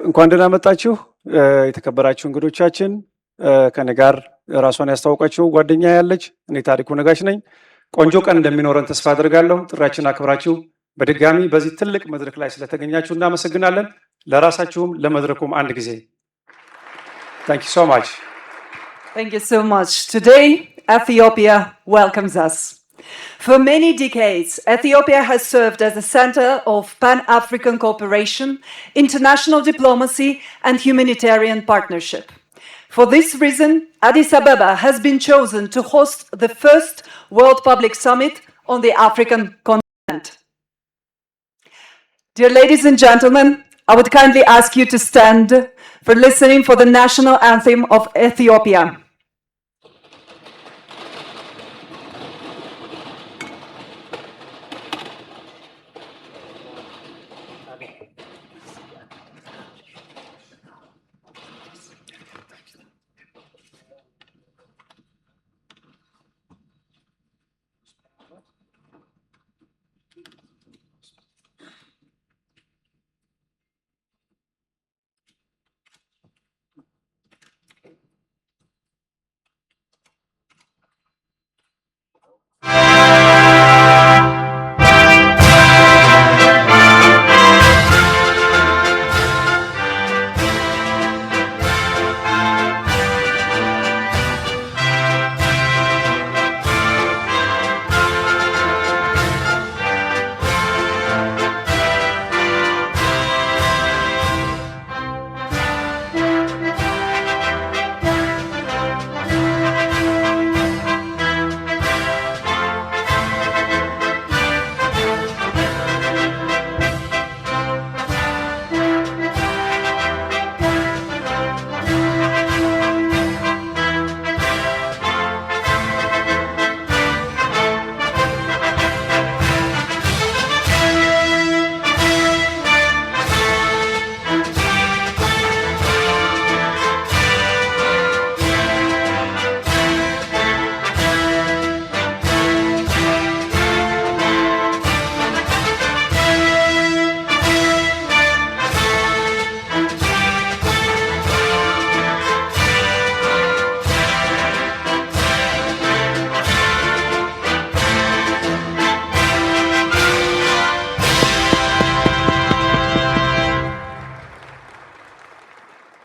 እንኳን ደህና መጣችሁ የተከበራችሁ እንግዶቻችን። ከኔ ጋር ራሷን ያስተዋወቀችው ጓደኛ ያለች እኔ ታሪኩ ነጋሽ ነኝ። ቆንጆ ቀን እንደሚኖረን ተስፋ አድርጋለሁ። ጥሪያችን አክብራችሁ በድጋሚ በዚህ ትልቅ መድረክ ላይ ስለተገኛችሁ እናመሰግናለን። ለራሳችሁም ለመድረኩም አንድ ጊዜ Thank you so much. Thank you so much. Today, Ethiopia welcomes us. For many decades, Ethiopia has served as a center of Pan-African cooperation, international diplomacy, and humanitarian partnership. For this reason, Addis Ababa has been chosen to host the first World Public Summit on the African continent. Dear ladies and gentlemen, I would kindly ask you to stand for listening for the national anthem of Ethiopia.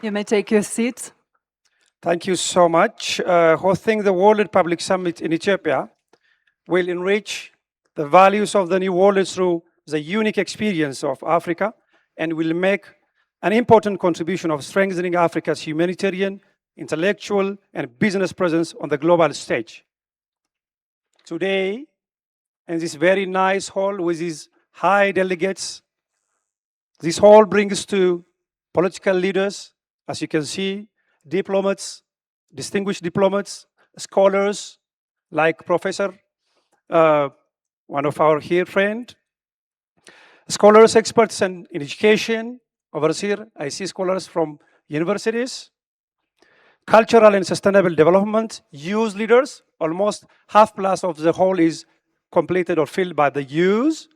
You may take your seats. Thank you so much. Hosting the World Public Summit in Ethiopia will enrich the values of the New World through the unique experience of Africa and will make an important contribution of strengthening Africa's humanitarian, intellectual, and business presence on the global stage. Today, in this very nice hall with these high delegates, this hall brings to political leaders, as you can see, diplomats, distinguished diplomats, scholars, like Professor, one of our here friend, scholars, experts in education. Over here, I see scholars from universities, cultural and sustainable development, youth leaders. Almost half plus of the hall is completed or filled by the youth,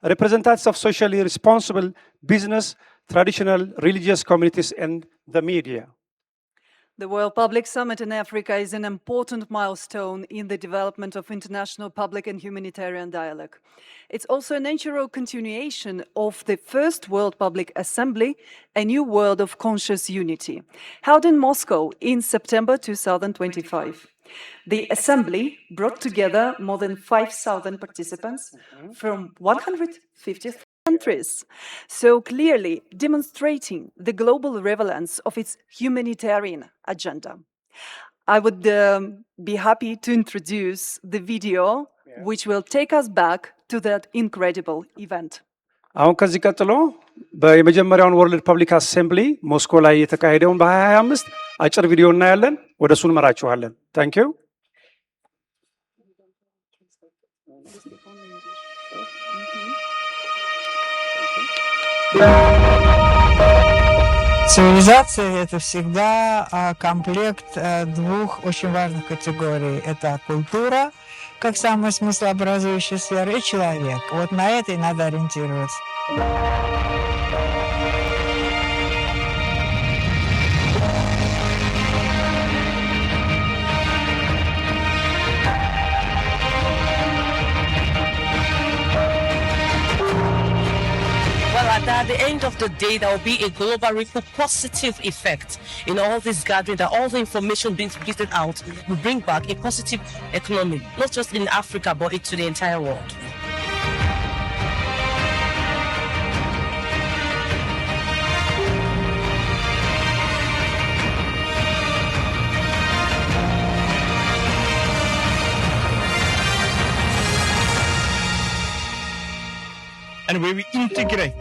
representatives of socially responsible business, traditional religious communities, and the media. The World Public Summit in Africa is an important milestone in the development of international public and humanitarian dialogue. It's also a natural continuation of the first World Public Assembly, a new world of conscious unity, held in Moscow in September 2025. The assembly brought together more than 5,000 participants from 150 countries, so clearly demonstrating the global relevance of its humanitarian agenda. I would be happy to introduce the video which will take us back to that incredible event. አሁን ከዚህ ቀጥሎ በመጀመሪያውን ወርልድ ፐብሊክ አሴምብሊ ሞስኮ ላይ የተካሄደውን በ2025 አጭር ቪዲዮ እናያለን። ወደ እሱ እንመራችኋለን። ታንክ ዩ Цивилизация – это всегда комплект двух очень важных категорий. Это культура, как самая смыслообразующая сфера, и человек. Вот на это и надо ориентироваться. of the day, there will be a global ripple positive effect in all this gathering, that all the information being split out will bring back a positive economy, not just in Africa, but to the entire world. And where we integrate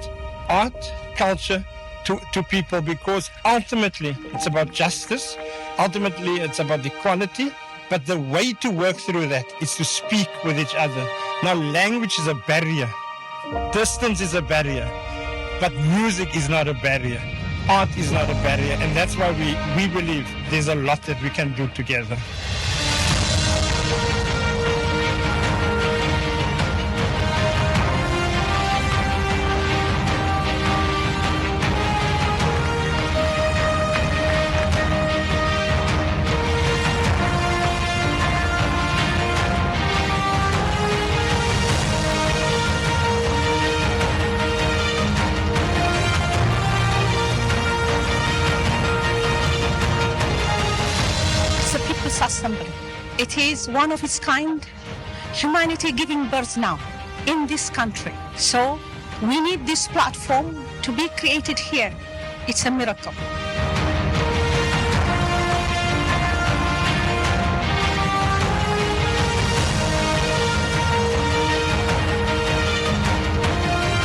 art, culture to people, because ultimately it's about justice, ultimately it's about equality, but the way to work through that is to speak with each other. Now, language is a barrier, distance is a barrier, but music is not a barrier, art is not a barrier, and that's why we believe there's a lot that we can do together. Assembly. It is one of its kind, humanity giving birth now in this country. So we need this platform to be created here. It's a miracle.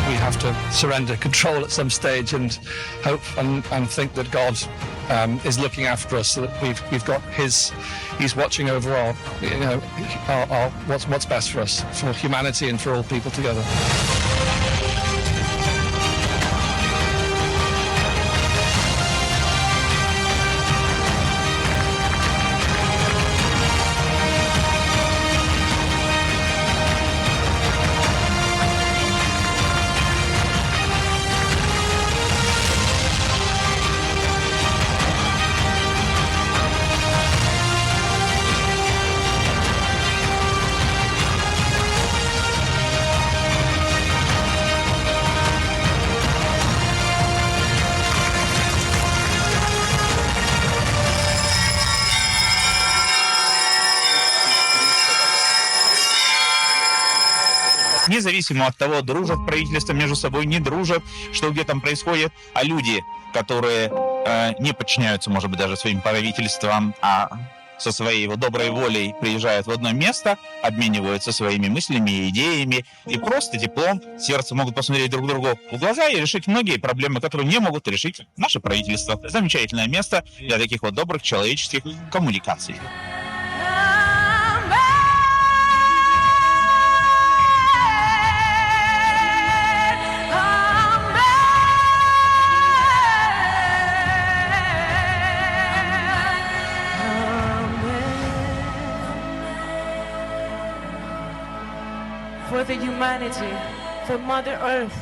We have to surrender control at some stage and hope and think that God is looking after us, so that we've got He's watching over our what's best for us, for humanity and for all people together. Независимо от того, дружат правительства между собой, не дружат, что где там происходит, а люди, которые не подчиняются, может быть, даже своим правительствам, а со своей доброй волей приезжают в одно место, обмениваются своими мыслями и идеями, и просто теплом сердца могут посмотреть друг другу в глаза и решить многие проблемы, которые не могут решить наше правительство. Замечательное место для таких добрых человеческих коммуникаций. For the humanity, for Mother Earth,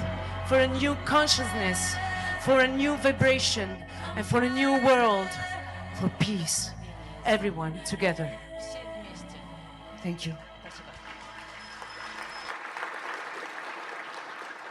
for a new consciousness, for a new vibration, and for a new world, for peace. Everyone together. Thank you.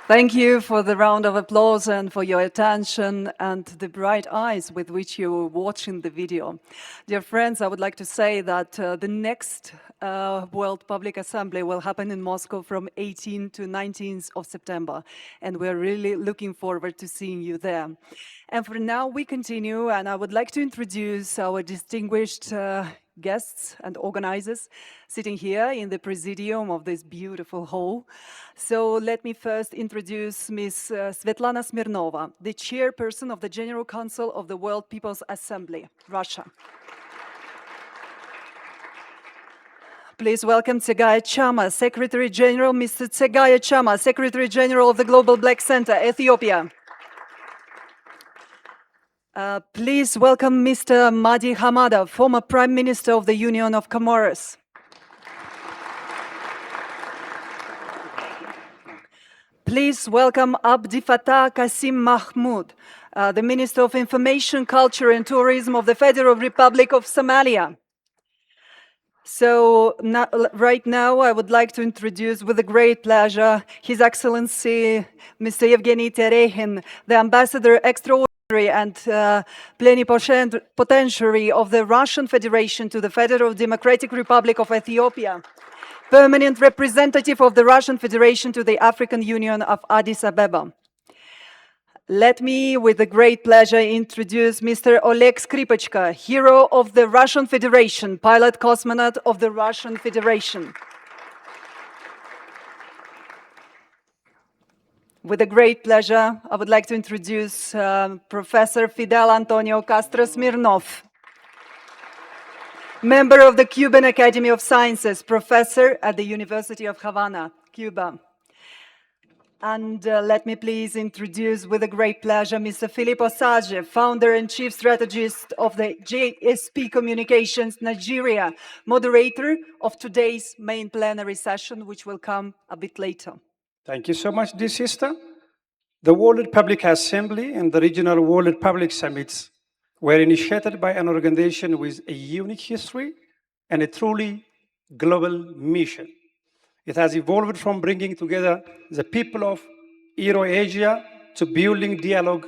Thank you for the round of applause and for your attention and the bright eyes with which you were watching the video. Dear friends, I would like to say that the next World Public Assembly will happen in Moscow from 18th to 19th of September, and we're really looking forward to seeing you there. And for now, we continue, and I would like to introduce our distinguished guests and organizers sitting here in the presidium of this beautiful hall. So let me first introduce Ms. Svetlana Smirnova, the chairperson of the General Council of the World People's Assembly, Russia. Please welcome Tsegaya Chama, Secretary General, Mr. Tsegaya Chama, Secretary General of the Global Black Center, Ethiopia. Please welcome Mr. Madi Hamada, former Prime Minister of the Union of Comoros. Please welcome Abdi Fattah Kasim Mahmoud, the Minister of Information, Culture and Tourism of the Federal Republic of Somalia. So right now, I would like to introduce with a great pleasure His Excellency Mr. Evgeny Terehin, the Ambassador Extraordinary and Plenipotentiary of the Russian Federation to the Federal Democratic Republic of Ethiopia, Permanent Representative of the Russian Federation to the African Union of Addis Ababa. Let me, with a great pleasure, introduce Mr. Oleg Skripachka, hero of the Russian Federation, pilot cosmonaut of the Russian Federation. With a great pleasure, I would like to introduce Professor Fidel Antonio Castro Smirnov, member of the Cuban Academy of Sciences, professor at the University of Havana, Cuba. And let me please introduce with a great pleasure Mr. Philip Osage, founder and chief strategist of the JSP Communications Nigeria, moderator of today's main plenary session, which will come a bit later. Thank you so much, dear sister. The World Public Assembly and the Regional World Public Summits were initiated by an organization with a unique history and a truly global mission. It has evolved from bringing together the people of Euro-Asia to building dialogue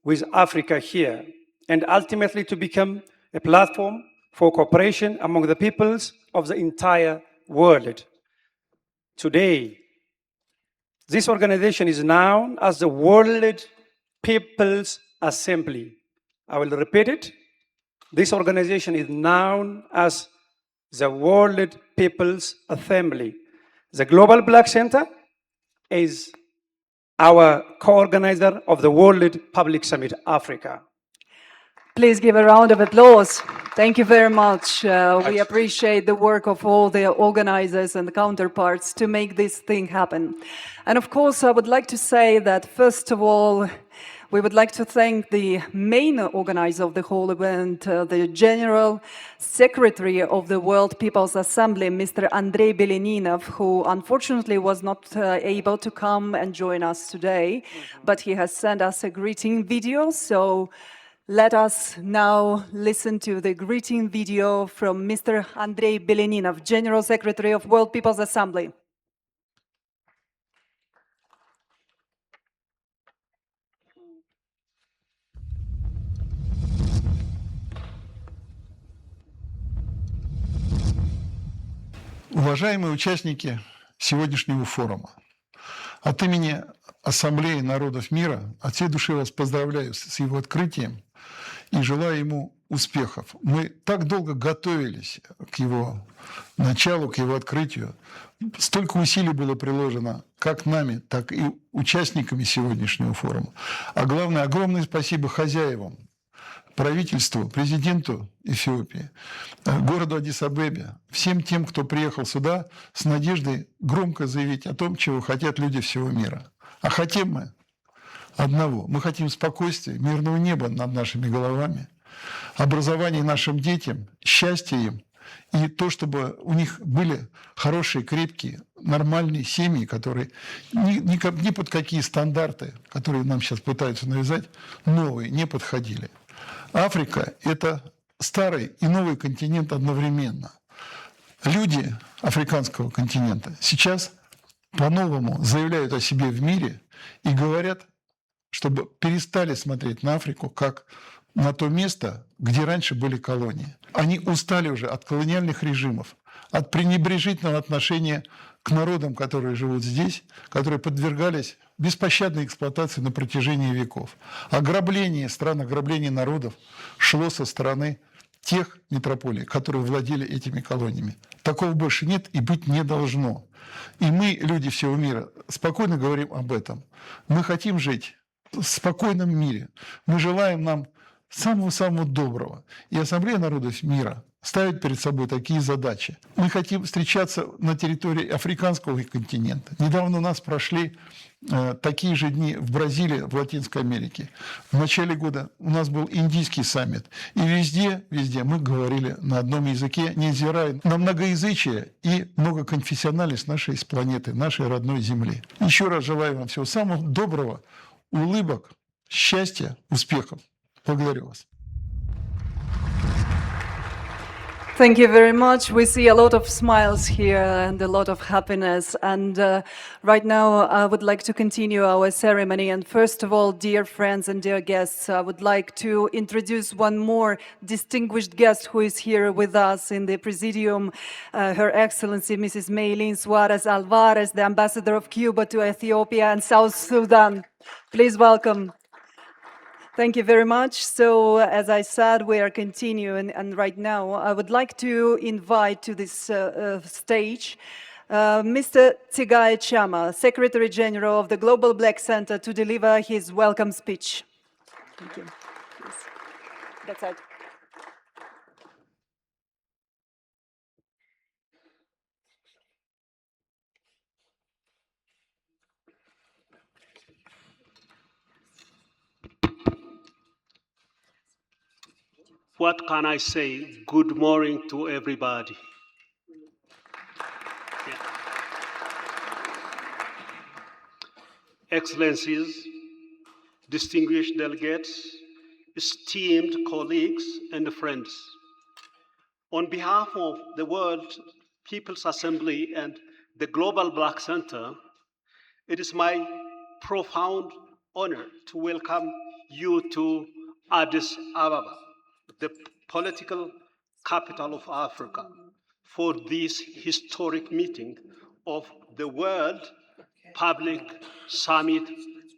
with Africa here, and ultimately to become a platform for cooperation among the peoples of the entire world. Today, this organization is known as the World People's Assembly. I will repeat it. This organization is known as the World People's Assembly. The Global Black Center is our co-organizer of the World Public Summit Africa. Please give a round of applause. Thank you very much. We appreciate the work of all the organizers and the counterparts to make this thing happen. And of course, I would like to say that, first of all, we would like to thank the main organizer of the whole event, the General Secretary of the World People's Assembly, Mr. Andrei Beleninov, who unfortunately was not able to come and join us today, but he has sent us a greeting video. So let us now listen to the greeting video from Mr. Andrei Beleninov, General Secretary of World People's Assembly. Уважаемые участники сегодняшнего форума, от имени Ассамблеи народов мира от всей души вас поздравляю с его открытием и желаю ему успехов. Мы так долго готовились к его началу, к его открытию. Столько усилий было приложено как нами, так и участниками сегодняшнего форума. А главное, огромное спасибо хозяевам, правительству, президенту Эфиопии, городу Аддис Абебе, всем тем, кто приехал сюда с надеждой громко заявить о том, чего хотят люди всего мира. А хотим мы одного. Мы хотим спокойствия, мирного неба над нашими головами, образования нашим детям, счастья им, и то, чтобы у них были хорошие, крепкие, нормальные семьи, которые ни под какие стандарты, которые нам сейчас пытаются навязать, новые, не подходили. Африка – это старый и новый континент одновременно. Люди африканского континента сейчас по-новому заявляют о себе в мире и говорят, чтобы перестали смотреть на Африку как на то место, где раньше были колонии. Они устали уже от колониальных режимов, от пренебрежительного отношения к народам, которые живут здесь, которые подвергались беспощадной эксплуатации на протяжении веков. Ограбление стран, ограбление народов шло со стороны тех метрополий, которые владели этими колониями. Такого больше нет и быть не должно. И мы, люди всего мира, спокойно говорим об этом. Мы хотим жить в спокойном мире. Мы желаем нам самого-самого доброго. И Ассамблея народов мира ставит перед собой такие задачи. Мы хотим встречаться на территории африканского континента. Недавно у нас прошли такие же дни в Бразилии, в Латинской Америке. В начале года у нас был индийский саммит. И везде мы говорили на одном языке, невзирая на многоязычие и многоконфессиональность нашей планеты, нашей родной Земли. Еще раз желаю вам всего самого доброго, улыбок, счастья, успехов. Благодарю вас. Thank you very much. We see a lot of smiles here and a lot of happiness. And right now, I would like to continue our ceremony. And first of all, dear friends and dear guests, I would like to introduce one more distinguished guest who is here with us in the Presidium, Her Excellency Mrs. Maylene Suarez Alvarez, the Ambassador of Cuba to Ethiopia and South Sudan. Please welcome. Thank you very much. So, as I said, we are continuing, and right now I would like to invite to this stage Mr. Tsigai Chama, Secretary General of the Global Black Center, to deliver his welcome speech. Thank you. Yes. That's it. What can I say? Good morning to everybody. Yeah. Excellencies, distinguished delegates, esteemed colleagues and friends. On behalf of the World People's Assembly and the Global Black Center, it is my profound honor to welcome you to Addis Ababa, the political capital of Africa, for this historic meeting of the World Public Summit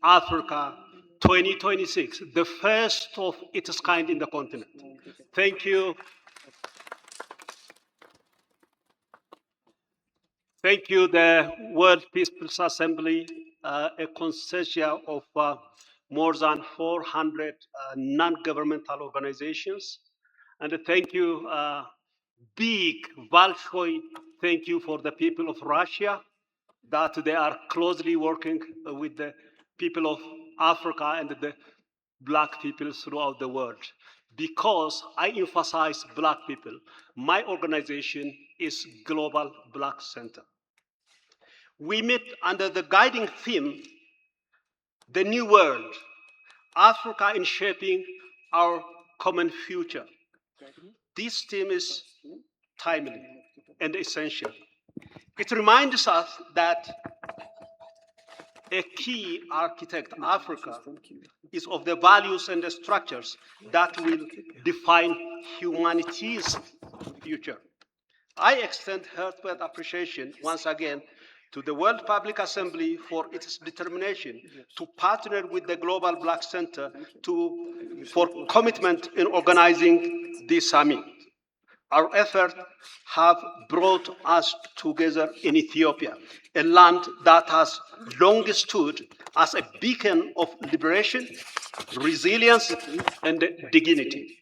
Africa 2026, the first of its kind in the continent. Thank you. Thank you, the World People's Assembly, a consortium of more than 400 non-governmental organizations. And thank you, big Valshoy, thank you for the people of Russia, that they are closely working with the people of Africa and the Black people throughout the world. Because I emphasize Black people, my organization is Global Black Center. We met under the guiding theme, the new world, Africa in shaping our common future. This theme is timely and essential. It reminds us that a key architect, Africa, is of the values and the structures that will define humanity's future. I extend heartfelt appreciation once again to the World Public Assembly for its determination to partner with the Global Black Center for commitment in organizing this summit. Our efforts have brought us together in Ethiopia, a land that has long stood as a beacon of liberation, resilience, and dignity.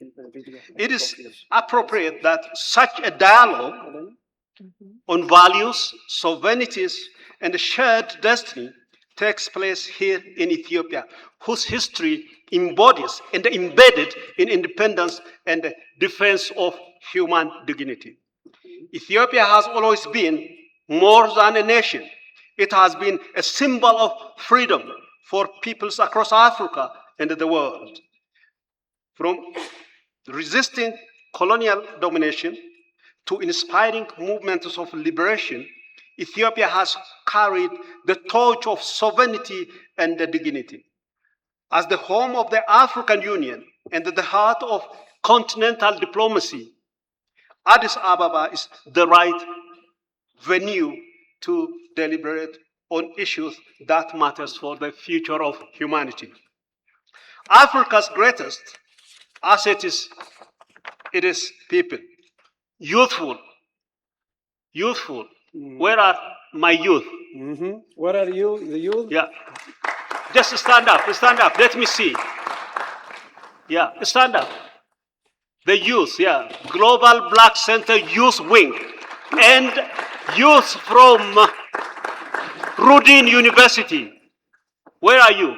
It is appropriate that such a dialogue on values, sovereignties, and shared destiny takes place here in Ethiopia, whose history embodies and embedded in independence and defense of human dignity. Ethiopia has always been more than a nation. It has been a symbol of freedom for peoples across Africa and the world. From resisting colonial domination to inspiring movements of liberation, Ethiopia has carried the torch of sovereignty and dignity. As the home of the African Union and the heart of continental diplomacy, Addis Ababa is the right venue to deliberate on issues that matters for the future of humanity. Africa's greatest asset is its people. Youthful. Where are my youth? Where are you, the youth? Yeah. Just stand up, let me see. Yeah, stand up. The youth, yeah. Global Black Center Youth Wing. And youth from Rudin University. Where are you?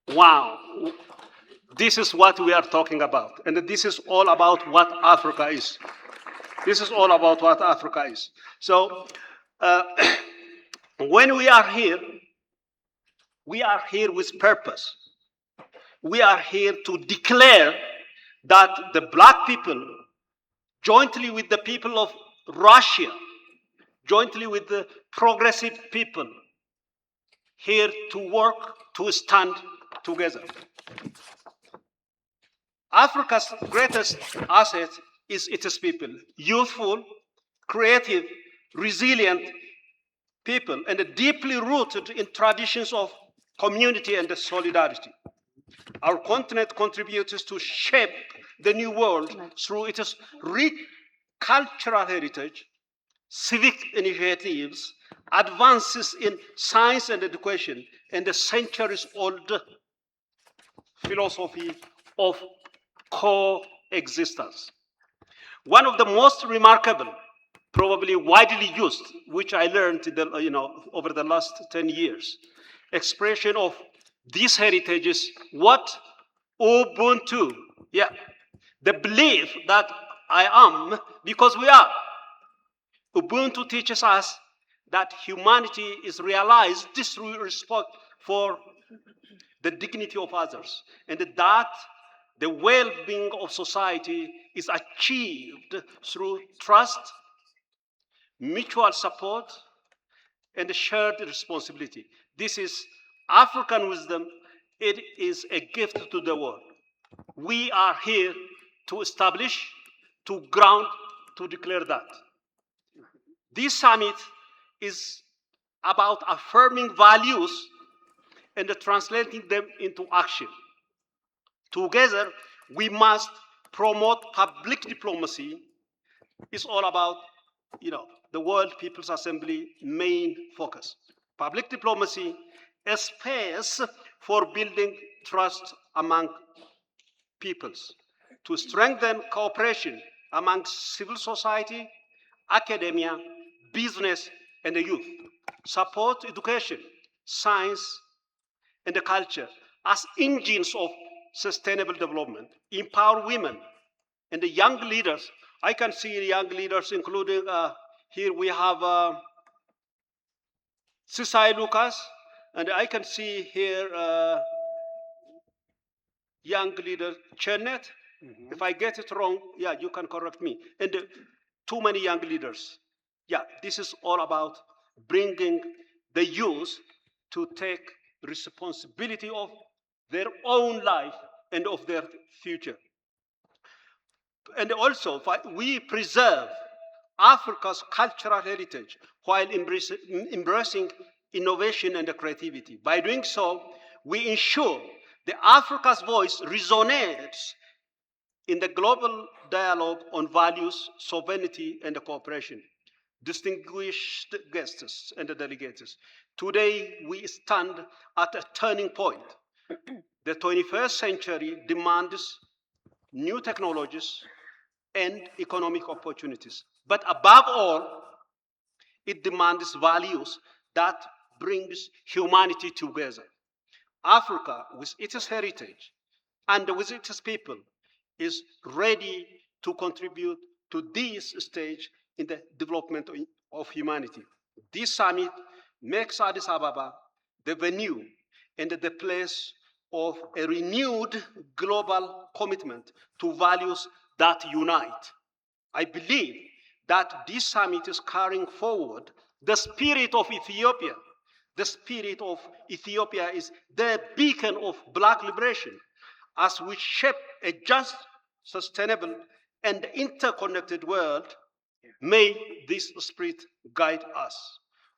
Wow. This is what we are talking about. And this is all about what Africa is. So, when we are here with purpose. We are here to declare that the Black people jointly with the people of Russia, jointly with the progressive people, here to work, to stand together. Africa's greatest asset is its people, youthful, creative, resilient people, and deeply rooted in traditions of community and solidarity. Our continent contributes to shape the new world through its rich cultural heritage, civic initiatives, advances in science and education, and the centuries-old philosophy of coexistence. One of the most remarkable, probably widely used, which I learned over the last 10 years, expression of this heritage is what? Ubuntu. Yeah. The belief that I am because we are. Ubuntu teaches us that humanity is realized through respect for the dignity of others, and that the well-being of society is achieved through trust, mutual support, and shared responsibility. This is African wisdom. It is a gift to the world. We are here to establish, to ground, to declare that. This summit is about affirming values and translating them into action. Together, we must promote public diplomacy. It's all about, the World People's Assembly main focus. Public diplomacy, a space for building trust among peoples, to strengthen cooperation among civil society, academia, business, and the youth, support education, science, and the culture as engines of sustainable development, empower women and the young leaders. I can see young leaders, including here we have Sisai Lucas, and I can see here young leader Chenet. If I get it wrong, yeah, you can correct me. And too many young leaders. Yeah, this is all about bringing the youth to take responsibility of their own life and of their future. And also, we preserve Africa's cultural heritage while embracing innovation and creativity. By doing so, we ensure that Africa's voice resonates in the global dialogue on values, sovereignty, and cooperation. Distinguished guests and delegates, today we stand at a turning point. The 21st century demands new technologies and economic opportunities. But above all, it demands values that brings humanity together. Africa, with its heritage and with its people, is ready to contribute to this stage in the development of humanity. This summit makes Addis Ababa the venue and the place of a renewed global commitment to values that unite. I believe that this summit is carrying forward the spirit of Ethiopia. The spirit of Ethiopia is the beacon of Black liberation as we shape a just, sustainable, and interconnected world. May this spirit guide us.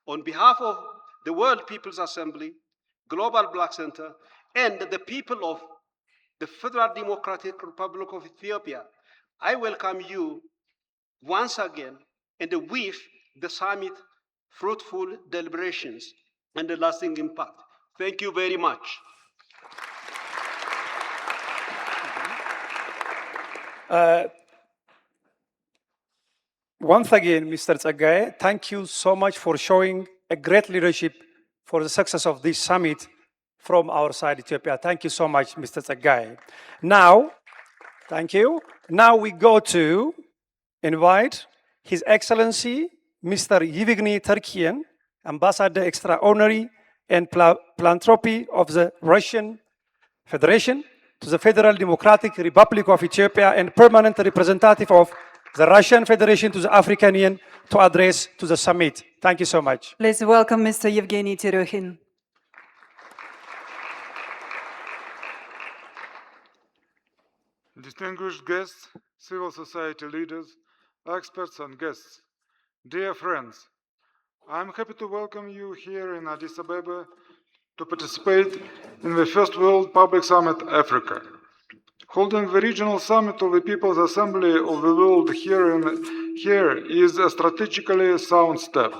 On behalf of the World People's Assembly, Global Black Center, and the people of the Federal Democratic Republic of Ethiopia, I welcome you once again and wish the summit fruitful deliberations and a lasting impact. Thank you very much. Once again, Mr. Tsaggaye, thank you so much for showing a great leadership for the success of this summit from our side, Ethiopia. Thank you so much, Mr. Tsaggaye. Now, thank you. Now we go to invite His Excellency, Mr. Yevgeny Terkian, Ambassador Extraordinary and Philanthropy of the Russian Federation to the Federal Democratic Republic of Ethiopia and Permanent Representative of the Russian Federation to the African Union to address to the summit. Thank you so much. Please welcome Mr. Yevgeny Terokhin. Distinguished guests, civil society leaders, experts and guests, dear friends, I'm happy to welcome you here in Addis Ababa to participate in the First World Public Summit Africa. Holding the regional summit of the People's Assembly of the World here is a strategically sound step.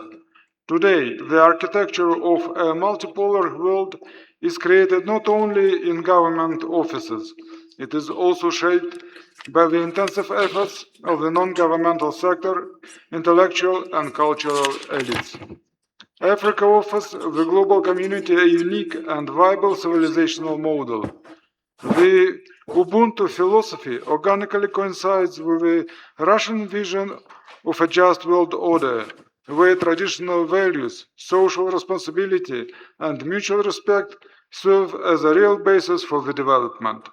Today, the architecture of a multipolar world is created not only in government offices, it is also shaped by the intensive efforts of the non-governmental sector, intellectual and cultural elites. Africa offers the global community a unique and viable civilizational model. The Ubuntu philosophy organically coincides with the Russian vision of a just world order, where traditional values, social responsibility, and mutual respect serve as a real basis for the development.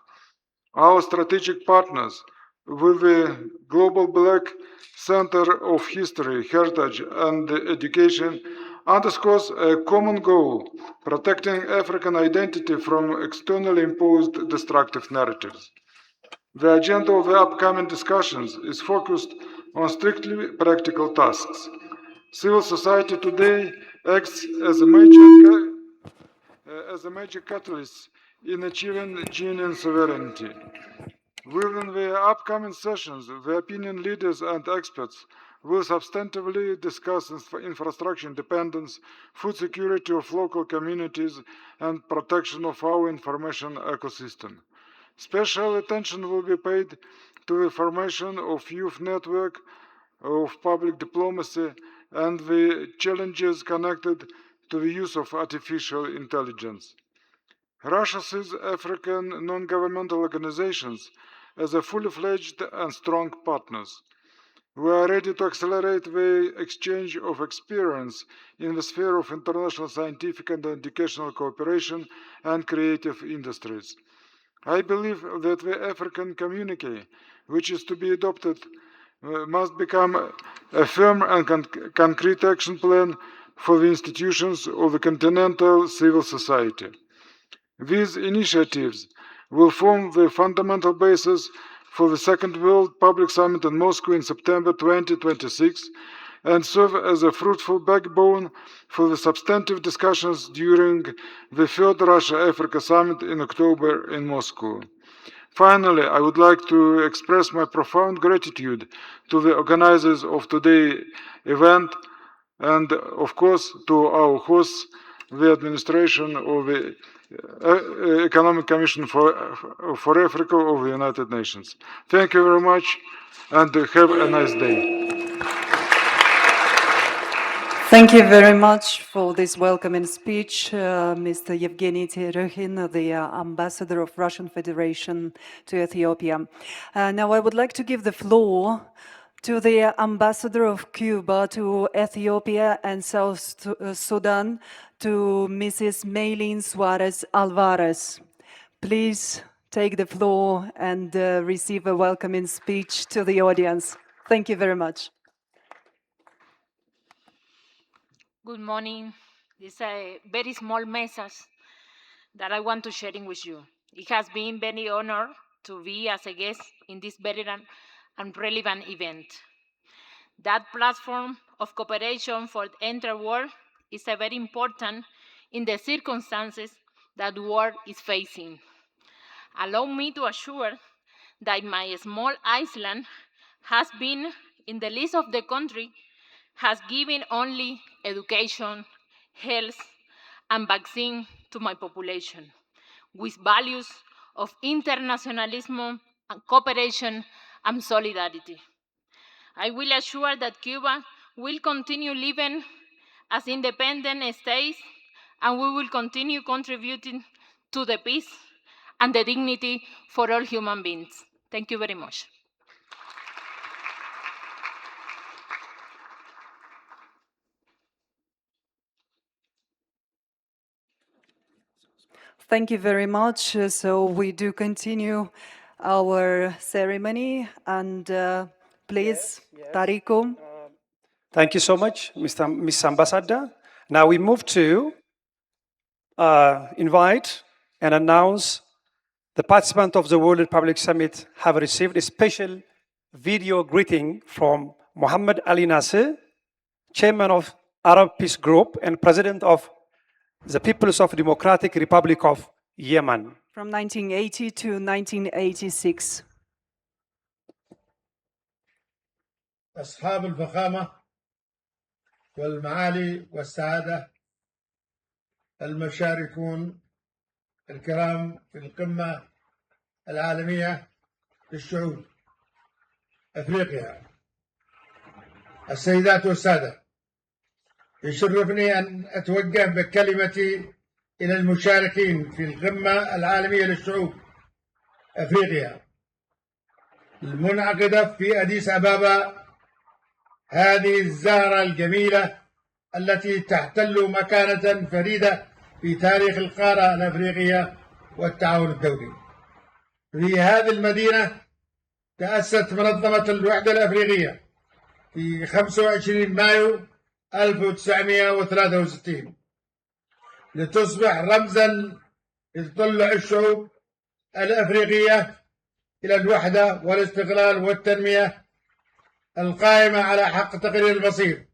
Our strategic partners, with the Global Black Center of History, Heritage, and Education, underscores a common goal: protecting African identity from externally imposed destructive narratives. The agenda of the upcoming discussions is focused on strictly practical tasks. Civil society today acts as a major catalyst in achieving genuine sovereignty. Within the upcoming sessions, the opinion leaders and experts will substantively discuss infrastructure independence, food security of local communities, and protection of our information ecosystem. Special attention will be paid to the formation of youth network of public diplomacy and the challenges connected to the use of artificial intelligence. Russia sees African non-governmental organizations as a fully fledged and strong partners. We are ready to accelerate the exchange of experience in the sphere of international scientific and educational cooperation and creative industries. I believe that the African communique, which is to be adopted, must become a firm and concrete action plan for the institutions of the continental civil society. These initiatives will form the fundamental basis for the Second World Public Summit in Moscow in September 2026 and serve as a fruitful backbone for the substantive discussions during the Third Russia-Africa Summit in October in Moscow. Finally, I would like to express my profound gratitude to the organizers of today's event and, of course, to our hosts, the administration of the Economic Commission for Africa of the United Nations. Thank you very much and have a nice day. Thank you very much for this welcoming speech, Mr. Yevgeny Terokhin, the ambassador of Russian Federation to Ethiopia. Now I would like to give the floor to the ambassador of Cuba to Ethiopia and South Sudan, to Mrs. Maylene Suarez Alvarez. Please take the floor and receive a welcoming speech to the audience. Thank you very much. Good morning. This is a very small message that I want to share with you. It has been very honored to be as a guest in this very and relevant event. That platform of cooperation for the entire world is very important in the circumstances that the world is facing. Allow me to assure that my small island has been in the list of the country has given only education, health, and vaccine to my population, with values of internationalism, and cooperation, and solidarity. I will assure that Cuba will continue living as independent state, and we will continue contributing to the peace and the dignity for all human beings. Thank you very much. Thank you very much. So we do continue our ceremony, and please, Tariku. Thank you so much, Miss Ambassador. Now we move to invite and announce the participants of the World Public Summit have received a special video greeting from Mohammed Ali Nasser, Chairman of Arab Peace Group and President of the People's of Democratic Republic of Yemen. From 1980 to 1986. أصحاب الفخامة والمعالي والسعادة المشاركون الكرام في القمة العالمية للشعوب أفريقيا، السيدات والسادة، يشرفني أن أتوجه بكلمتي إلى المشاركين في القمة العالمية للشعوب أفريقيا المنعقدة في أديس أبابا، هذه الزهرة الجميلة التي تحتل مكانة فريدة في تاريخ القارة الأفريقية والتعاون الدولي. في هذه المدينة تأسست منظمة الوحدة الأفريقية في 25 مايو 1963 لتصبح رمزا لتطلع الشعوب الأفريقية إلى الوحدة والاستقلال والتنمية القائمة على حق تقرير المصير.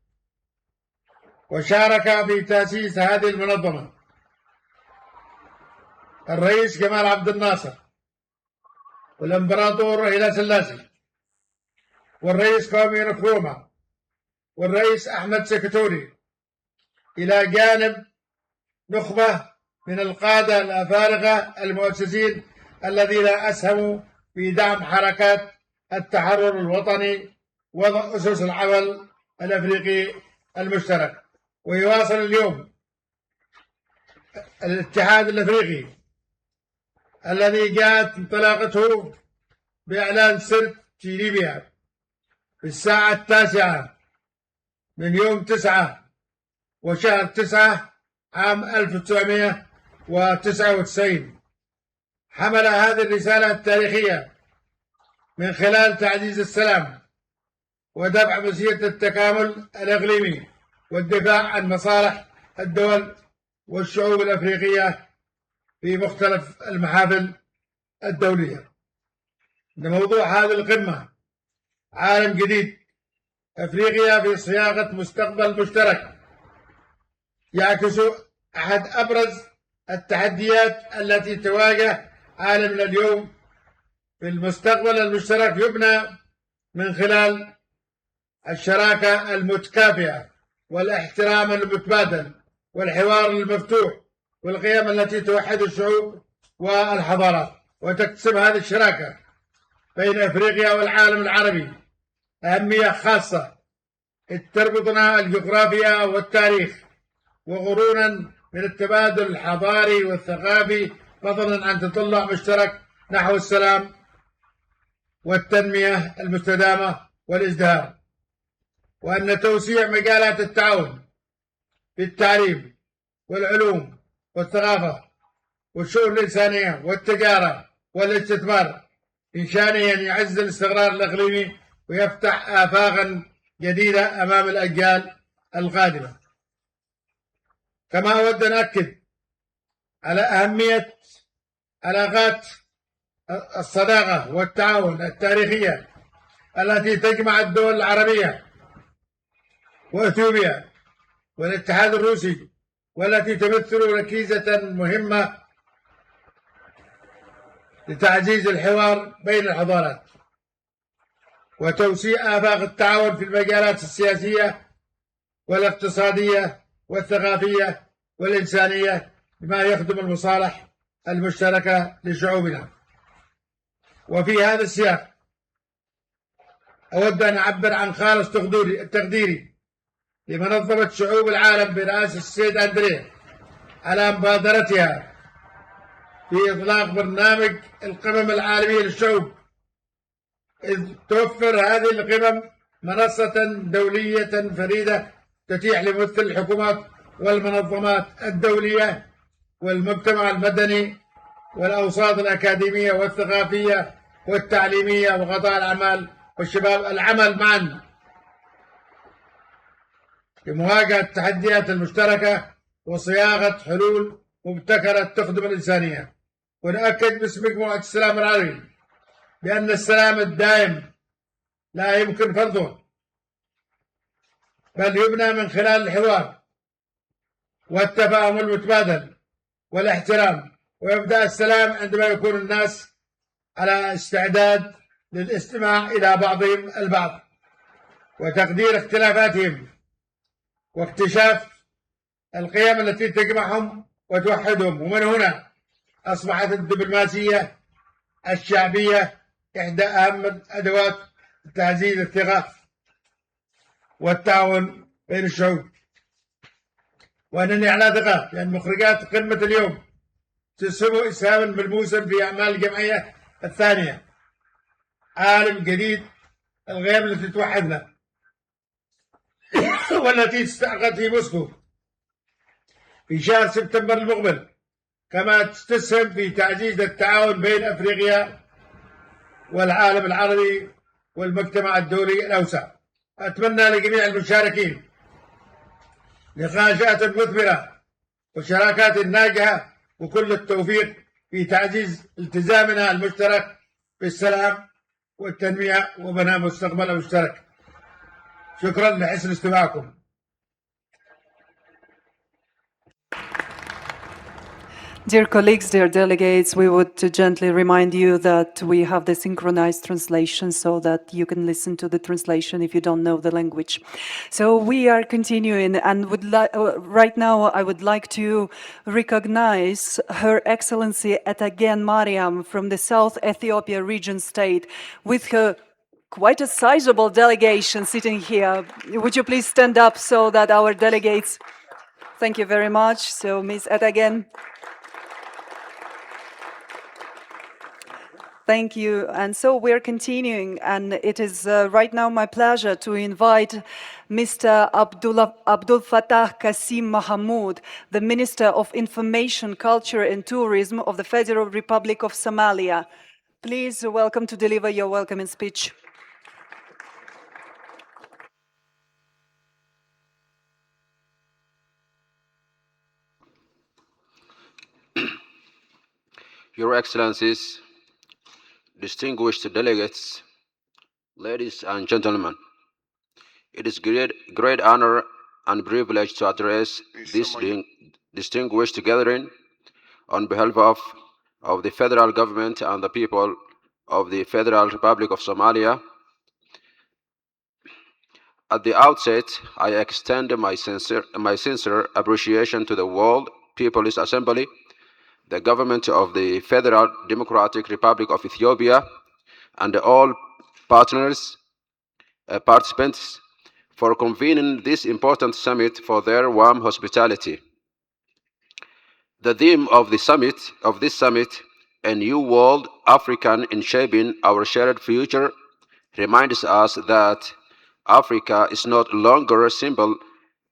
وشارك في تأسيس هذه المنظمة الرئيس جمال عبد الناصر والإمبراطور هيلا سلاسي والرئيس كوامي نكروما والرئيس أحمد سكتوري، إلى جانب نخبة من القادة الأفارقة المؤسسين الذين أسهموا في دعم حركات التحرر الوطني وضع أسس العمل الأفريقي المشترك. ويواصل اليوم الاتحاد الأفريقي الذي جاءت انطلاقته بإعلان سرت في ليبيا في الساعة 9 من يوم 9 وشهر 9 عام 1999، حمل هذه الرسالة التاريخية من خلال تعزيز السلام ودفع مسيرة التكامل الإقليمي والدفاع عن مصالح الدول والشعوب الأفريقية في مختلف المحافل الدولية. موضوع هذه القمة عالم جديد، أفريقيا في صياغة مستقبل مشترك يعكس أحد أبرز التحديات التي تواجه عالمنا اليوم. في المستقبل المشترك يبنى من خلال الشراكة المتكافئة والاحترام المتبادل والحوار المفتوح والقيم التي توحد الشعوب والحضارات. وتكتسب هذه الشراكة بين أفريقيا والعالم العربي أهمية خاصة، إذ تربطنا الجغرافيا والتاريخ وقرونا من التبادل الحضاري والثقافي، فضلا عن تطلع مشترك نحو السلام والتنمية المستدامة والازدهار. وأن توسيع مجالات التعاون في التعليم والعلوم والثقافة والشؤون الإنسانية والتجارة والاستثمار من شأنه أن يعزز الاستقرار الإقليمي ويفتح آفاقا جديدة أمام الأجيال القادمة. كما أود أن أؤكد على أهمية علاقات الصداقة والتعاون التاريخية التي تجمع الدول العربية وإثيوبيا والاتحاد الروسي، والتي تمثل ركيزة مهمة لتعزيز الحوار بين الحضارات وتوسيع آفاق التعاون في المجالات السياسية والاقتصادية والثقافية والإنسانية بما يخدم المصالح المشتركة لشعوبنا. وفي هذا السياق أود أن أعبر عن خالص تقديري لمنظمة شعوب العالم برئاسة السيد أندريه على مبادرتها في إطلاق برنامج القمم العالمية للشعوب، إذ توفر هذه القمم منصة دولية فريدة تتيح لممثل الحكومات والمنظمات الدولية والمجتمع المدني والأوساط الأكاديمية والثقافية والتعليمية وقطاع الأعمال والشباب العمل معا لمواجهة التحديات المشتركة وصياغة حلول مبتكرة تخدم الإنسانية. ونأكد باسم مجموعة السلام العربي بأن السلام الدائم لا يمكن فرضه، بل يبنى من خلال الحوار والتفاهم المتبادل والاحترام. ويبدأ السلام عندما يكون الناس على استعداد للاستماع إلى بعضهم البعض وتقدير اختلافاتهم واكتشاف القيم التي تجمعهم وتوحدهم. ومن هنا أصبحت الدبلوماسية الشعبية إحدى أهم أدوات تعزيز الثقة والتعاون بين الشعوب. وأنني على ثقة بأن مخرجات قمة اليوم تسهم إسهاما ملموسا في أعمال الجمعية الثانية، عالم جديد القيم التي توحدنا والتي تستعقد في موسكو في شهر سبتمبر المقبل، كما تسهم في تعزيز التعاون بين أفريقيا والعالم العربي والمجتمع الدولي الأوسع. أتمنى لجميع المشاركين نقاشات مثمرة وشراكات ناجحة وكل التوفيق في تعزيز التزامنا المشترك بالسلام والتنمية وبناء مستقبل مشترك. شكرا لحسن استماعكم. Dear colleagues, dear delegates, we would gently remind you that we have the synchronized translation so that you can listen to the translation if you don't know the language. So we are continuing, and right now I would like to recognize Her Excellency Etagen Mariam from the South Ethiopia region state with her quite a sizable delegation sitting here. Would you please stand up so that our delegates... Thank you very much. So Ms. Etagen. Thank you. And so we're continuing, and it is right now my pleasure to invite Mr. Abdul Fattah Kasim Mahamoud, the Minister of Information, Culture and Tourism of the Federal Republic of Somalia. Please welcome to deliver your welcoming speech. Your Excellencies, distinguished delegates, ladies and gentlemen, it is great honor and privilege to address this distinguished gathering on behalf of the federal government and the people of the Federal Republic of Somalia. At the outset, I extend my sincere appreciation to the World People's Assembly, the government of the Federal Democratic Republic of Ethiopia, and all participants for convening this important summit for their warm hospitality. The theme of this summit, A New World African in Shaping Our Shared Future, reminds us that Africa is not longer a symbol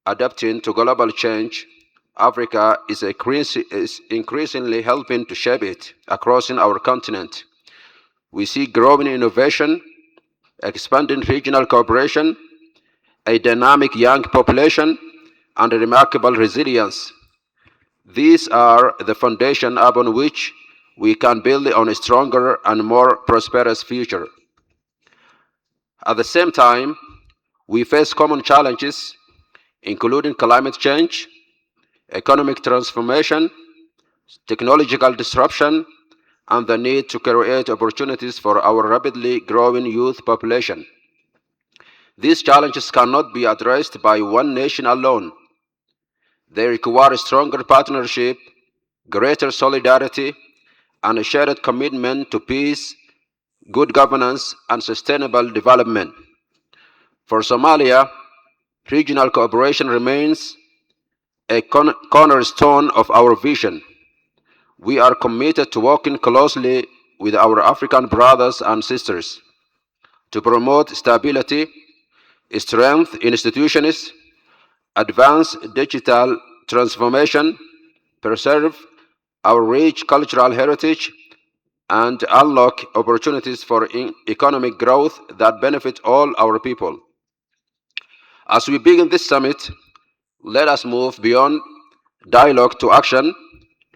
adapting to global change. Africa is increasingly helping to shape it across our continent. We see growing innovation, expanding regional cooperation, a dynamic young population, and a remarkable resilience. These are the foundation upon which we can build on a stronger and more prosperous future. At the same time, we face common challenges, including climate change, economic transformation, technological disruption, and the need to create opportunities for our rapidly growing youth population. These challenges cannot be addressed by one nation alone. They require a stronger partnership, greater solidarity, and a shared commitment to peace, good governance, and sustainable development. For Somalia, regional cooperation remains a cornerstone of our vision. We are committed to working closely with our African brothers and sisters to promote stability, strengthen institutions, advance digital transformation, preserve our rich cultural heritage, and unlock opportunities for economic growth that benefit all our people. As we begin this summit, let us move beyond dialogue to action.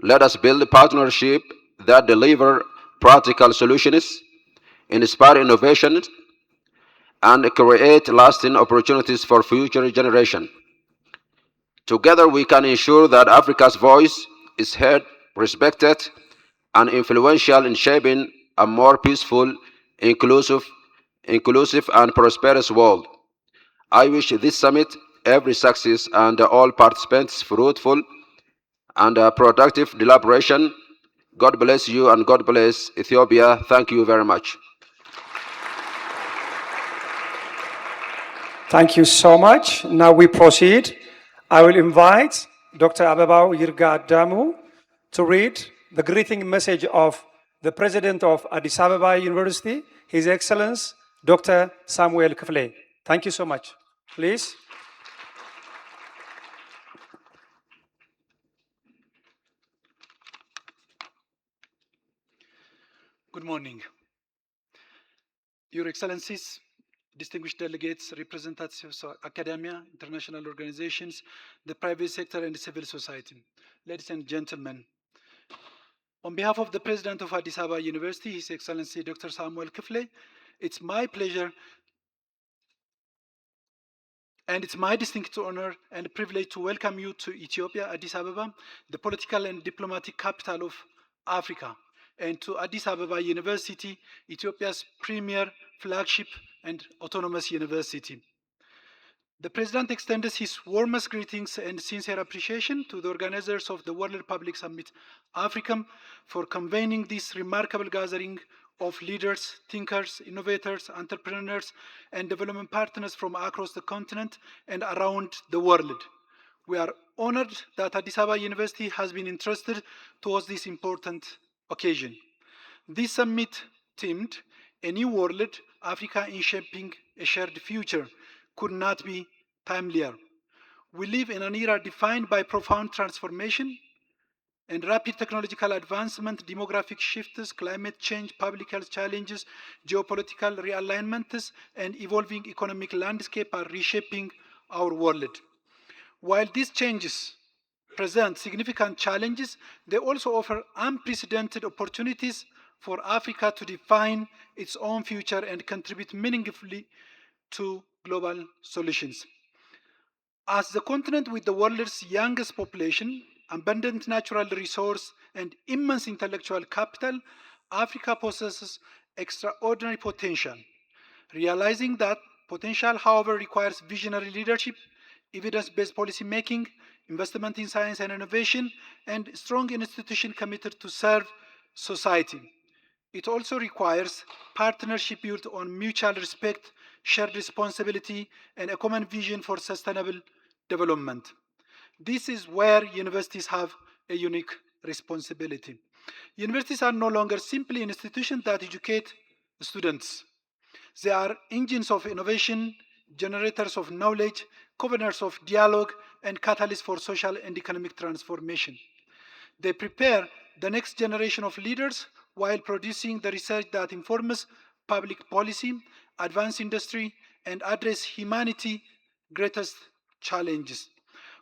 Let us build a partnership that deliver practical solutions, inspire innovation, and create lasting opportunities for future generations. Together we can ensure that Africa's voice is heard, respected, and influential in shaping a more peaceful, inclusive and prosperous world. I wish this summit every success and all participants fruitful and productive deliberation. God bless you and God bless Ethiopia. Thank you very much. Thank you so much. Now we proceed. I will invite Dr. Ababa Yirga Damu to read the greeting message of the President of Addis Ababa University, His Excellence, Dr. Samuel Kifle. Thank you so much. Please. Good morning. Your Excellencies, distinguished delegates, representatives of academia, international organizations, the private sector, and civil society. Ladies and gentlemen, on behalf of the President of Addis Ababa University, His Excellency Dr. Samuel Kifle, it's my pleasure and it's my distinct honor and privilege to welcome you to Ethiopia, Addis Ababa, the political and diplomatic capital of Africa, and to Addis Ababa University, Ethiopia's premier flagship and autonomous university. The President extends his warmest greetings and sincere appreciation to the organizers of the World Public Summit Africa for convening this remarkable gathering of leaders, thinkers, innovators, entrepreneurs, and development partners from across the continent and around the world. We are honored that Addis Ababa University has been entrusted to host this important occasion. This summit themed "A New World, Africa in Shaping a Shared Future" could not be timelier. We live in an era defined by profound transformation and rapid technological advancement, demographic shifts, climate change, public health challenges, geopolitical realignments, and evolving economic landscape are reshaping our world. While these changes present significant challenges, they also offer unprecedented opportunities for Africa to define its own future and contribute meaningfully to global solutions. As the continent with the world's youngest population, abundant natural resource, and immense intellectual capital, Africa possesses extraordinary potential. Realizing that potential, however, requires visionary leadership, evidence-based policy making, investment in science and innovation, and strong institutions committed to serve society. It also requires partnership built on mutual respect, shared responsibility, and a common vision for sustainable development. This is where universities have a unique responsibility. Universities are no longer simply institutions that educate students. They are engines of innovation, generators of knowledge, governors of dialogue, and catalysts for social and economic transformation. They prepare the next generation of leaders while producing the research that informs public policy, advance industry, and address humanity's greatest challenges.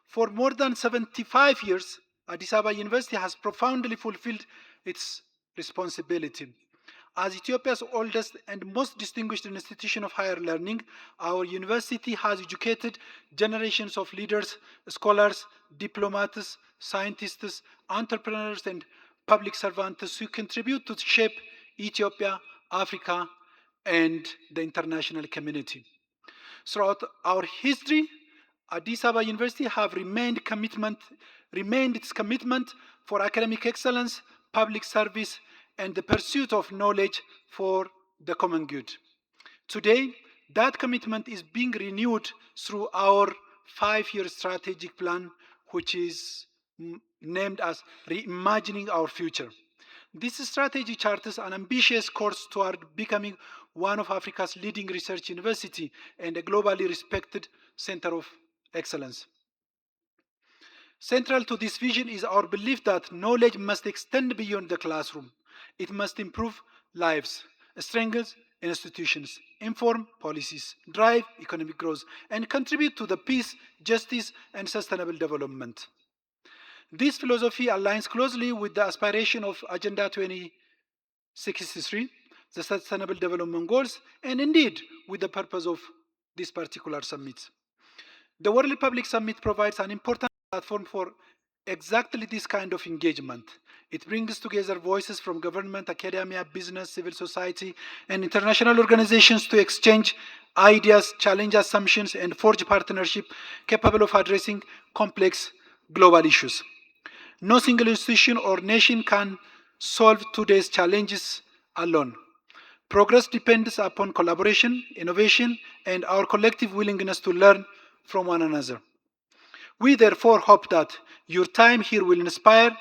For more than 75 years, Addis Ababa University has profoundly fulfilled its responsibility. As Ethiopia's oldest and most distinguished institution of higher learning, our university has educated generations of leaders, scholars, diplomats, scientists, entrepreneurs, and public servants who contribute to shape Ethiopia, Africa, and the international community. Throughout our history, Addis Ababa University have remained its commitment for academic excellence, public service, and the pursuit of knowledge for the common good. Today, that commitment is being renewed through our 5-year strategic plan, which is named as Reimagining Our Future. This strategy charts an ambitious course toward becoming one of Africa's leading research university and a globally respected center of excellence. Central to this vision is our belief that knowledge must extend beyond the classroom. It must improve lives, strengthen institutions, inform policies, drive economic growth, and contribute to the peace, justice, and sustainable development. This philosophy aligns closely with the aspiration of Agenda 2063, the Sustainable Development Goals, and indeed with the purpose of this particular summit. The World Public Summit provides an important platform for exactly this kind of engagement. It brings together voices from government, academia, business, civil society, and international organizations to exchange ideas, challenge assumptions, and forge partnership capable of addressing complex global issues. No single institution or nation can solve today's challenges alone. Progress depends upon collaboration, innovation, and our collective willingness to learn from one another. We therefore hope that your time here will inspire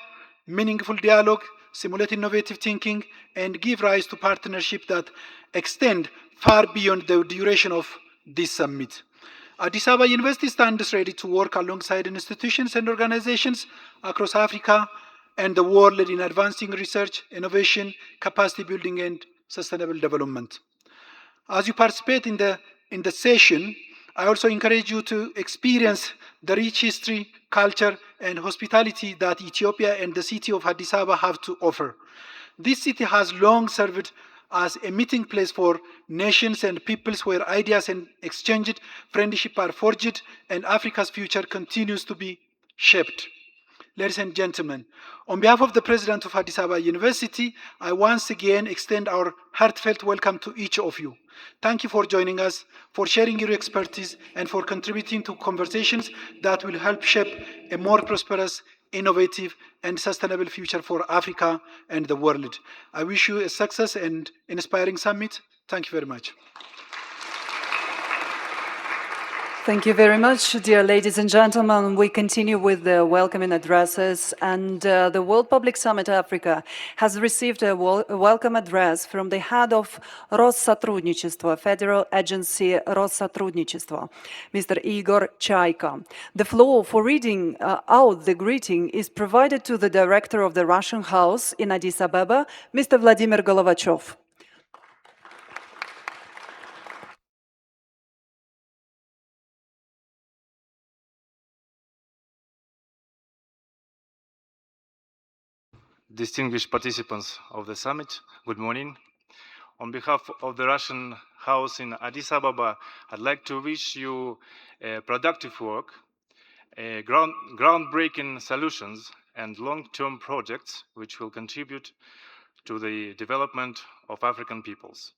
meaningful dialogue, stimulate innovative thinking, and give rise to partnerships that extend far beyond the duration of this summit. Addis Ababa University stands ready to work alongside institutions and organizations across Africa and the world in advancing research, innovation, capacity building, and sustainable development. As you participate in the session, I also encourage you to experience the rich history, culture, and hospitality that Ethiopia and the city of Addis Ababa have to offer. This city has long served as a meeting place for nations and peoples where ideas and exchanged, friendship are forged, and Africa's future continues to be shaped. Ladies and gentlemen, on behalf of the President of Addis Ababa University, I once again extend our heartfelt welcome to each of you. Thank you for joining us, for sharing your expertise, and for contributing to conversations that will help shape a more prosperous, innovative, and sustainable future for Africa and the world. I wish you a success and inspiring summit. Thank you very much. Thank you very much, dear ladies and gentlemen. We continue with the welcoming addresses, and the World Public Summit Africa has received a welcome address from the head of Россотрудничество, Federal Agency Россотрудничество, Mr. Igor Chaika. The floor for reading out the greeting is provided to the director of the Russian House in Addis Ababa, Mr. Vladimir Golovachov. Distinguished participants of the summit, good morning. On behalf of the Russian House in Addis Ababa, I'd like to wish you productive work, groundbreaking solutions, and long-term projects which will contribute to the development of African peoples.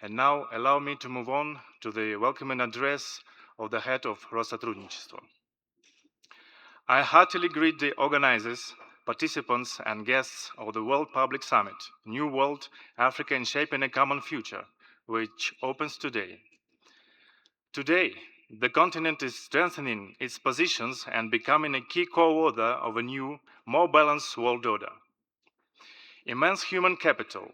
And now allow me to move on to the welcoming address of the head of Россотрудничество. I heartily greet the organizers, participants, and guests of the World Public Summit, New World, Africa in Shaping a Common Future, which opens today. Today, the continent is strengthening its positions and becoming a key co-author of a new, more balanced world order. Immense human capital,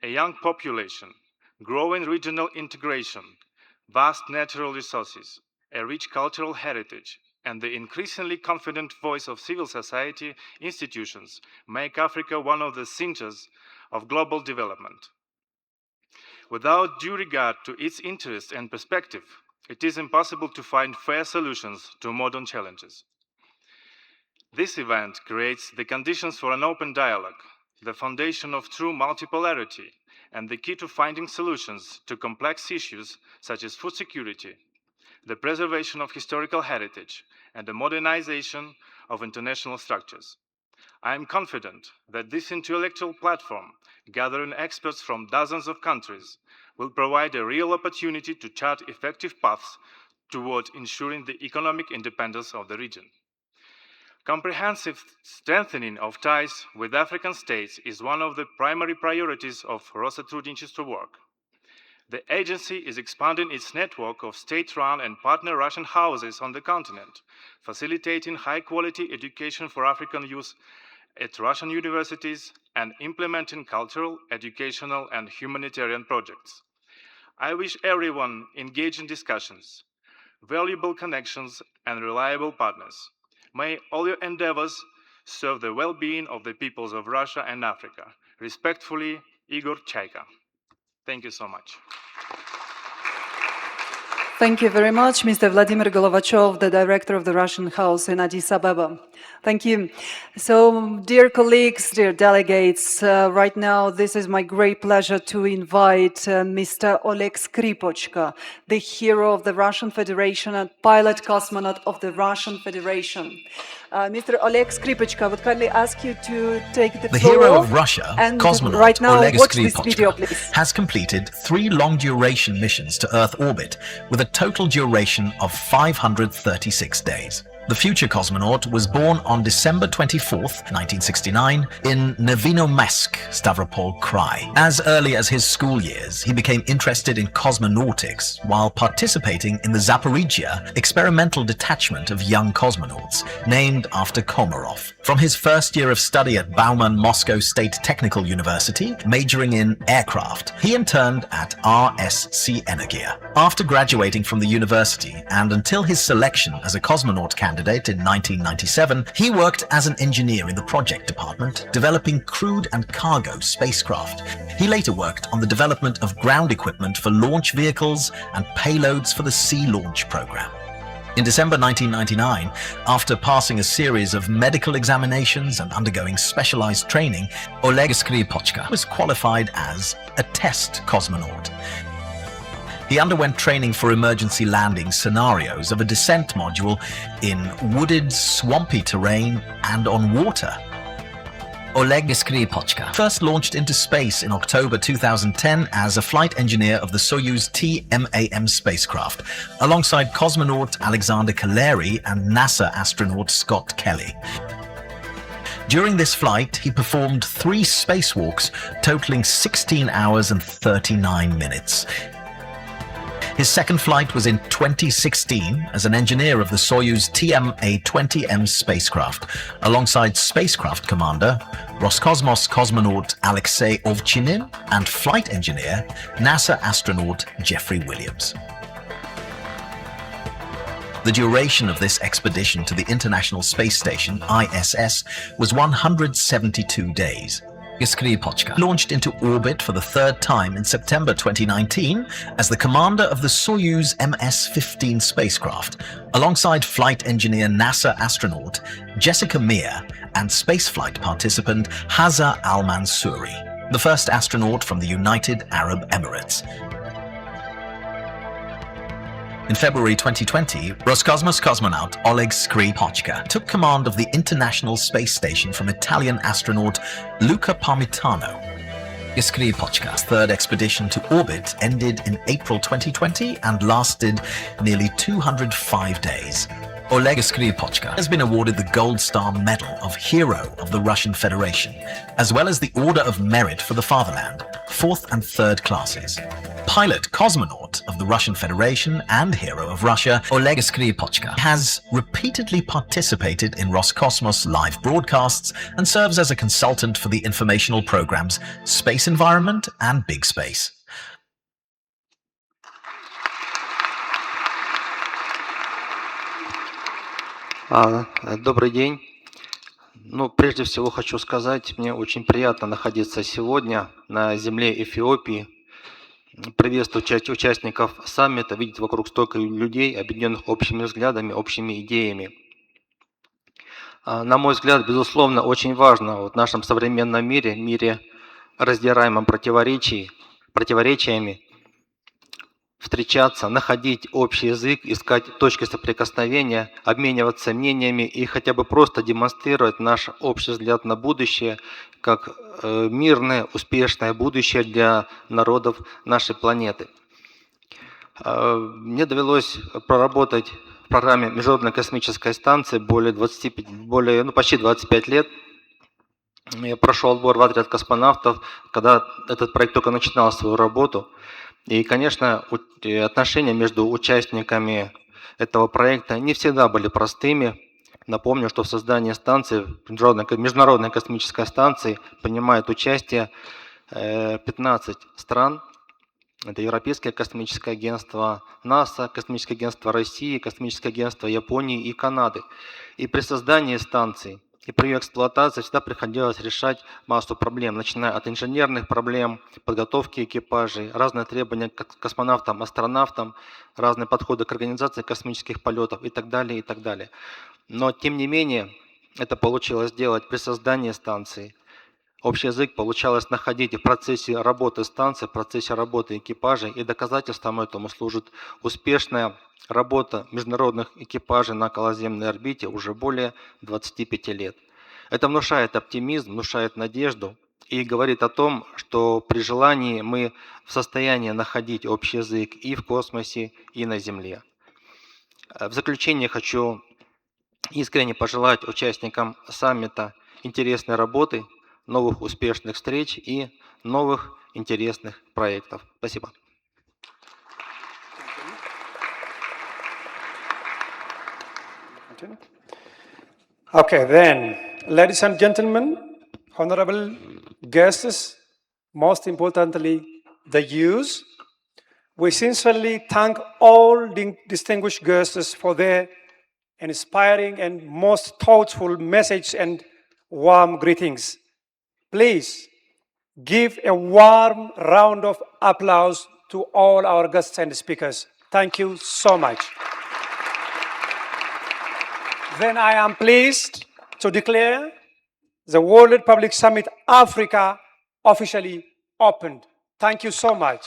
a young population, growing regional integration, vast natural resources, a rich cultural heritage, and the increasingly confident voice of civil society institutions make Africa one of the centers of global development. Without due regard to its interests and perspective, it is impossible to find fair solutions to modern challenges. This event creates the conditions for an open dialogue, the foundation of true multipolarity, and the key to finding solutions to complex issues such as food security, the preservation of historical heritage, and the modernization of international structures. I am confident that this intellectual platform, gathering experts from dozens of countries, will provide a real opportunity to chart effective paths toward ensuring the economic independence of the region. Comprehensive strengthening of ties with African states is one of the primary priorities of Россотрудничество work. The agency is expanding its network of state-run and partner Russian houses on the continent, facilitating high-quality education for African youth at Russian universities and implementing cultural, educational, and humanitarian projects. I wish everyone engaged in discussions, valuable connections, and reliable partners. May all your endeavors serve the well-being of the peoples of Russia and Africa. Respectfully, Igor Chaika. Thank you so much. Thank you very much, Mr. Vladimir Golovachov, the director of the Russian House in Addis Ababa. Thank you. So, dear colleagues, dear delegates, right now this is my great pleasure to invite Mr. Oleg Skripochka, the hero of the Russian Federation and pilot cosmonaut of the Russian Federation. Mr. Oleg Skripochka, I would kindly ask you to take the floor. The hero of Russia, and cosmonaut right now, Oleg watch this video, please. Skripochka, has completed 3 long-duration missions to Earth orbit with a total duration of 536 days. The future cosmonaut was born on December 24th, 1969 in Nevinomesk, Stavropol Krai. As early as his school years, he became interested in cosmonautics while participating in the Zaporizhia experimental detachment of young cosmonauts, named after Komarov. From his first year of study at Bauman Moscow State Technical University, majoring in aircraft, he interned at RSC Energia. After graduating from the university and until his selection as a cosmonaut candidate in 1997, he worked as an engineer in the project department, developing crewed and cargo spacecraft. He later worked on the development of ground equipment for launch vehicles and payloads for the Sea Launch program. In December 1999, after passing a series of medical examinations and undergoing specialized training, Oleg Skripochka was qualified as a test cosmonaut. He underwent training for emergency landing scenarios of a descent module in wooded, swampy terrain and on water. Oleg Skripochka first launched into space in October 2010 as a flight engineer of the Soyuz TMAM spacecraft, alongside cosmonaut Alexander Kaleri and NASA astronaut Scott Kelly. During this flight, he performed 3 spacewalks, totaling 16 hours and 39 minutes. His second flight was in 2016 as an engineer of the Soyuz TMA-20M spacecraft, alongside spacecraft commander Roscosmos cosmonaut Alexei Ovchinin and flight engineer NASA astronaut Jeffrey Williams. The duration of this expedition to the International Space Station, ISS, was 172 days. Skripochka launched into orbit for the 3rd time in September 2019 as the commander of the Soyuz MS-15 spacecraft, alongside flight engineer NASA astronaut Jessica Meir and spaceflight participant Hazza Al-Mansouri, the first astronaut from the United Arab Emirates. In February 2020, Roscosmos cosmonaut Oleg Skripochka took command of the International Space Station from Italian astronaut Luca Parmitano. Skripochka's 3rd expedition to orbit ended in April 2020 and lasted nearly 205 days. Oleg Skripochka has been awarded the Gold Star Medal of Hero of the Russian Federation, as well as the Order of Merit for the Fatherland, 4th and 3rd classes. Pilot cosmonaut of the Russian Federation and Hero of Russia, Oleg Skripochka has repeatedly participated in Roscosmos live broadcasts and serves as a consultant for the informational programs Space Environment and Big Space. Добрый день. Прежде всего хочу сказать, мне очень приятно находиться сегодня на земле Эфиопии. Приветствую участников саммита, видеть вокруг столько людей, объединенных общими взглядами, общими идеями. На мой взгляд, безусловно, очень важно в нашем современном мире раздираемом противоречиями, встречаться, находить общий язык, искать точки соприкосновения, обмениваться мнениями и хотя бы просто демонстрировать наш общий взгляд на будущее как мирное, успешное будущее для народов нашей планеты. Мне довелось проработать в программе Международной космической станции почти 25 лет. Я прошел отбор в отряд космонавтов, когда этот проект только начинал свою работу. И, конечно, отношения между участниками этого проекта не всегда были простыми. Напомню, что в создании станции, Международной космической станции, принимает участие 15 стран. Это Европейское космическое агентство, НАСА, Космическое агентство России, Космическое агентство Японии и Канады. И при создании станции И при ее эксплуатации всегда приходилось решать массу проблем, начиная от инженерных проблем, подготовки экипажей, разные требования к космонавтам, астронавтам, разные подходы к организации космических полетов и так далее, и так далее. Но, тем не менее, это получилось сделать при создании станции. Общий язык получалось находить в процессе работы станции, в процессе работы экипажей, и доказательством этому служит успешная работа международных экипажей на околоземной орбите уже более 25 лет. Это внушает оптимизм, внушает надежду и говорит о том, что при желании мы в состоянии находить общий язык и в космосе, и на Земле. В заключение хочу искренне пожелать участникам саммита интересной работы, новых успешных встреч и новых интересных проектов. Спасибо. Okay, then, ladies and gentlemen, honorable guests, most importantly, the youth, we sincerely thank all the distinguished guests for their inspiring and most thoughtful message and warm greetings. Please give a warm round of applause to all our guests and speakers. Thank you so much. Then I am pleased to declare the World Public Summit Africa officially opened. Thank you so much.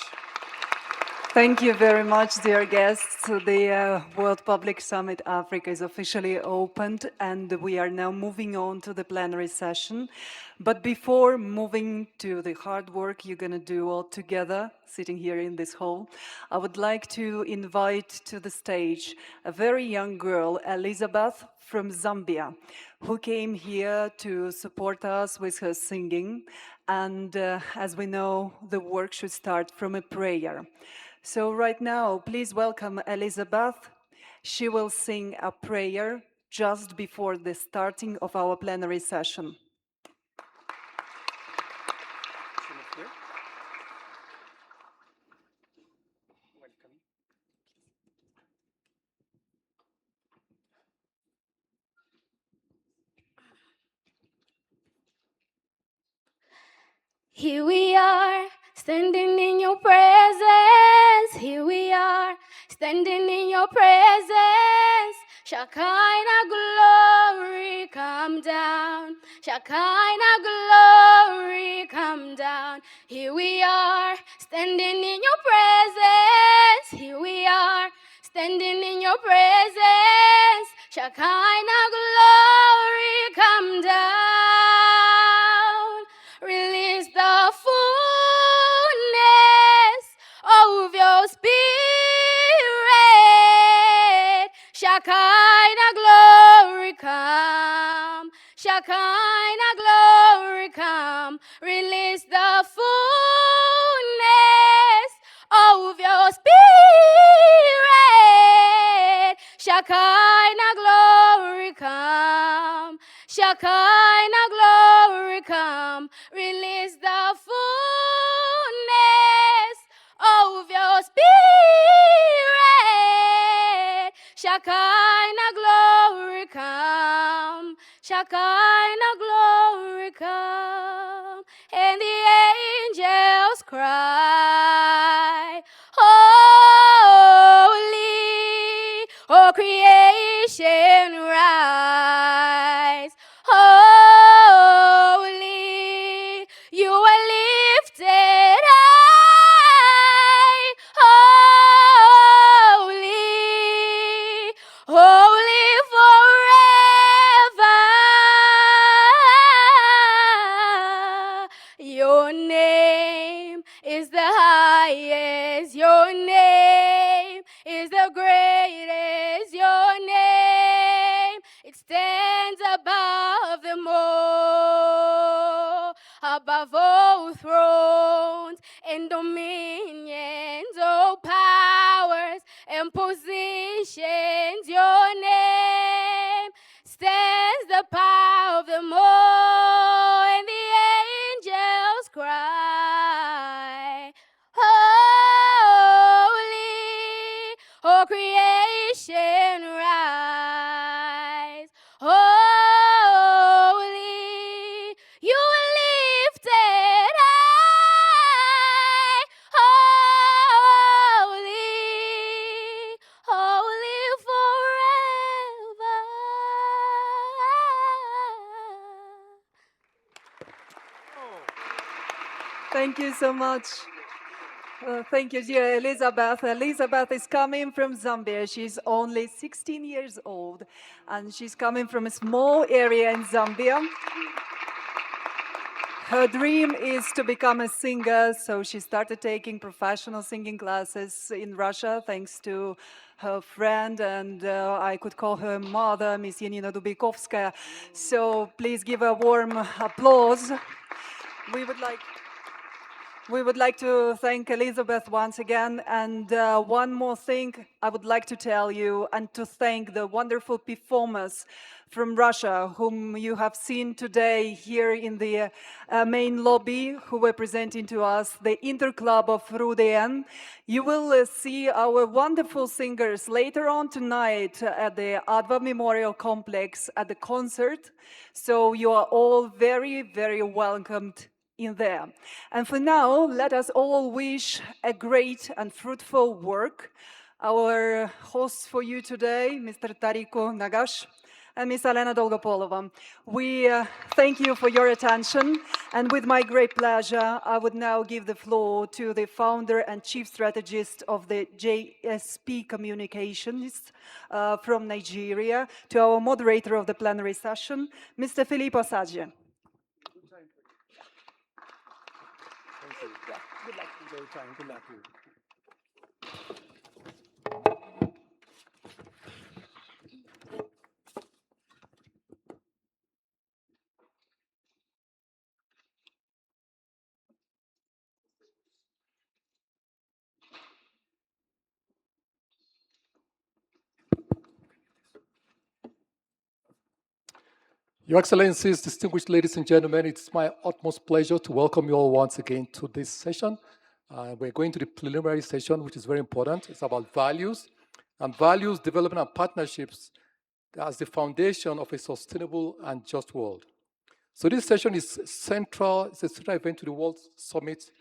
Thank you very much, dear guests. The World Public Summit Africa is officially opened, and we are now moving on to the plenary session. But before moving to the hard work you're going to do all together, sitting here in this hall, I would like to invite to the stage a very young girl, Elizabeth from Zambia, who came here to support us with her singing. And as we know, the work should start from a prayer. So right now, please welcome Elizabeth. She will sing a prayer just before the starting of our plenary session. Here we are, standing in your presence. Here we are, standing in your presence. Shekinah glory, come down. Shekinah glory, come down. Here we are, standing in your presence. Here we are, standing in your presence. Shekinah glory, come down. Release the fullness of your spirit. Shekinah glory come. Shekinah glory come. Release the fullness of your spirit. Shekinah glory come. Shekinah glory come. Release the fullness of your spirit. Shekinah glory come. Shekinah glory come. And the angels cry, holy, oh creation rise. Holy, you are lifted high. Holy, holy forever. Your name is the highest. Your name is the greatest. Your name, it stands above them all, above all thrones and dominions, all powers and positions. Your name stands the power of them all, and the angels cry, holy, oh creation rise. Holy, Thank you so much. Thank you, dear Elizabeth. Elizabeth is coming from Zambia. She's only 16 years old, and she's coming from a small area in Zambia. Her dream is to become a singer, so she started taking professional singing classes in Russia, thanks to her friend, and I could call her mother, Miss Yanina Dubikovskaya. So please give a warm applause. We would like to thank Elizabeth once again. And one more thing I would like to tell you, and to thank the wonderful performers from Russia, whom you have seen today here in the main lobby, who were presenting to us the Interclub of Rudn. You will see our wonderful singers later on tonight at the Adva Memorial Complex at the concert. So you are all very, very welcomed in there. And for now, let us all wish a great and fruitful work. Our hosts for you today, Mr. Tariku Nagash and Ms. Elena Dolgopolova. We thank you for your attention, and with my great pleasure, I would now give the floor to the founder and chief strategist of the JSP Communications from Nigeria, to our moderator of the plenary session, Mr. Filippo Saggi. Good luck. Enjoy your time. Good luck. Your Excellencies, distinguished ladies and gentlemen, it's my utmost pleasure to welcome you all once again to this session. We're going to the preliminary session, which is very important. It's about values, and values, development, and partnerships as the foundation of a sustainable and just world. So this session is central. It's a central event to the World Summit,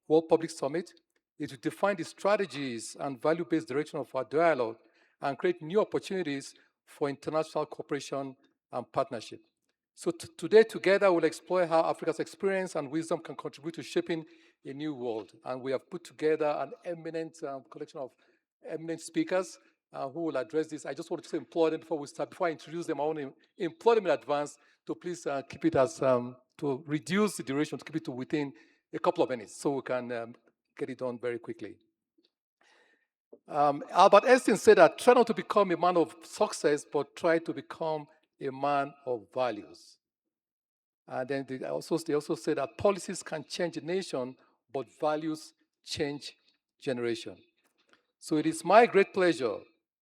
World Public Summit. It will define the strategies and value-based direction of our dialogue and create new opportunities for international cooperation and partnership. So today, together, we'll explore how Africa's experience and wisdom can contribute to shaping a new world. And we have put together an eminent collection of eminent speakers who will address this. I just want to implore them before we start, before I introduce them, I want to implore them in advance to please keep it as, to reduce the duration, to keep it to within a couple of minutes so we can get it done very quickly. Albert Einstein said that try not to become a man of success, but try to become a man of values. And then they also said that policies can change a nation, but values change generation. So it is my great pleasure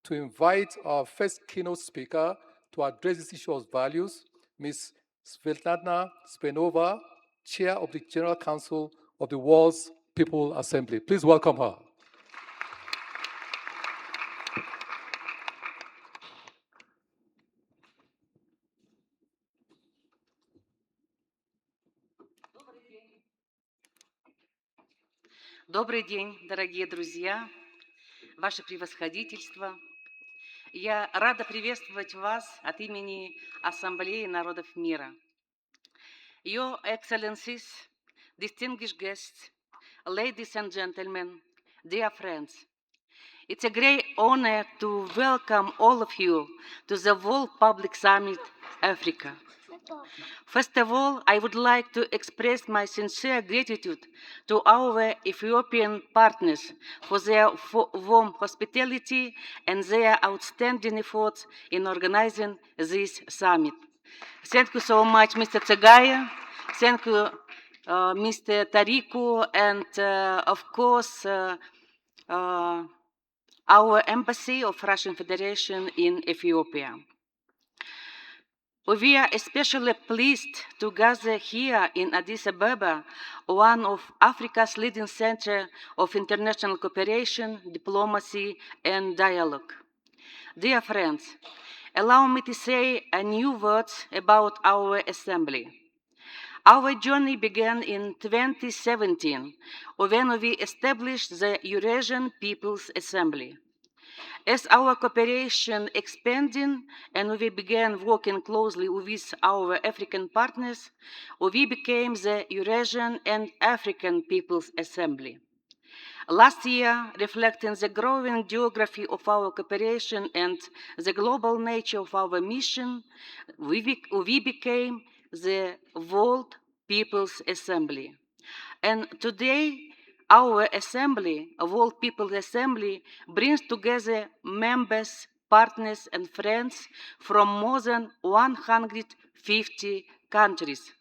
to invite our first keynote speaker to address this issue of values, Ms. Svetlana Spenova, Chair of the General Council of the World's People Assembly. Please welcome her. Добрый день, дорогие друзья, ваше превосходительство. Я рада приветствовать вас от имени Ассамблеи народов мира. Your Excellencies, distinguished guests, ladies and gentlemen, dear friends, it's a great honor to welcome all of you to the World Public Summit Africa. First of all, I would like to express my sincere gratitude to our Ethiopian partners for their warm hospitality and their outstanding efforts in organizing this summit. Thank you so much, Mr. Tsegaya. Thank you, Mr. Tariku, and of course, our Embassy of Russian Federation in Ethiopia. We are especially pleased to gather here in Addis Ababa, one of Africa's leading centers of international cooperation, diplomacy, and dialogue. Dear friends, allow me to say a few words about our assembly. Our journey began in 2017, when we established the Eurasian People's Assembly. As our cooperation expanding and we began working closely with our African partners, we became the Eurasian and African People's Assembly. Last year, reflecting the growing geography of our cooperation and the global nature of our mission, we became the World People's Assembly. And today, our assembly, World People's Assembly, brings together members, partners, and friends from more than 150 countries,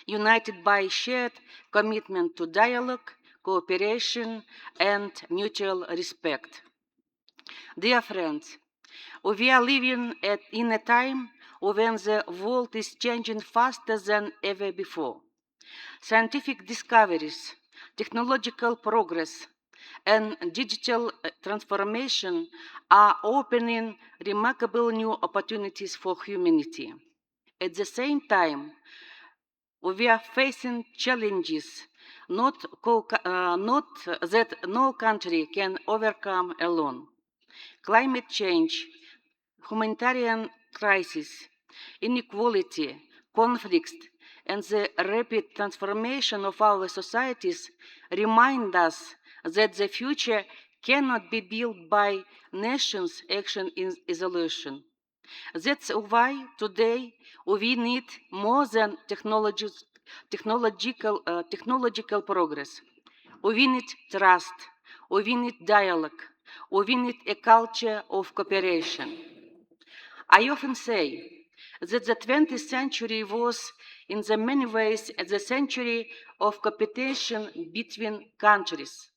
united by shared commitment to dialogue, cooperation, and mutual respect. Dear friends, we are living in a time when the world is changing faster than ever before. Scientific discoveries, technological progress, and digital transformation are opening remarkable new opportunities for humanity. At the same time, we are facing challenges not that no country can overcome alone. Climate change, humanitarian crisis, inequality, conflicts, and the rapid transformation of our societies remind us that the future cannot be built by nations' action in isolation. That's why today we need more than technological progress. We need trust, we need dialogue, we need a culture of cooperation. I often say that the 20th century was in the many ways the century of competition between countries.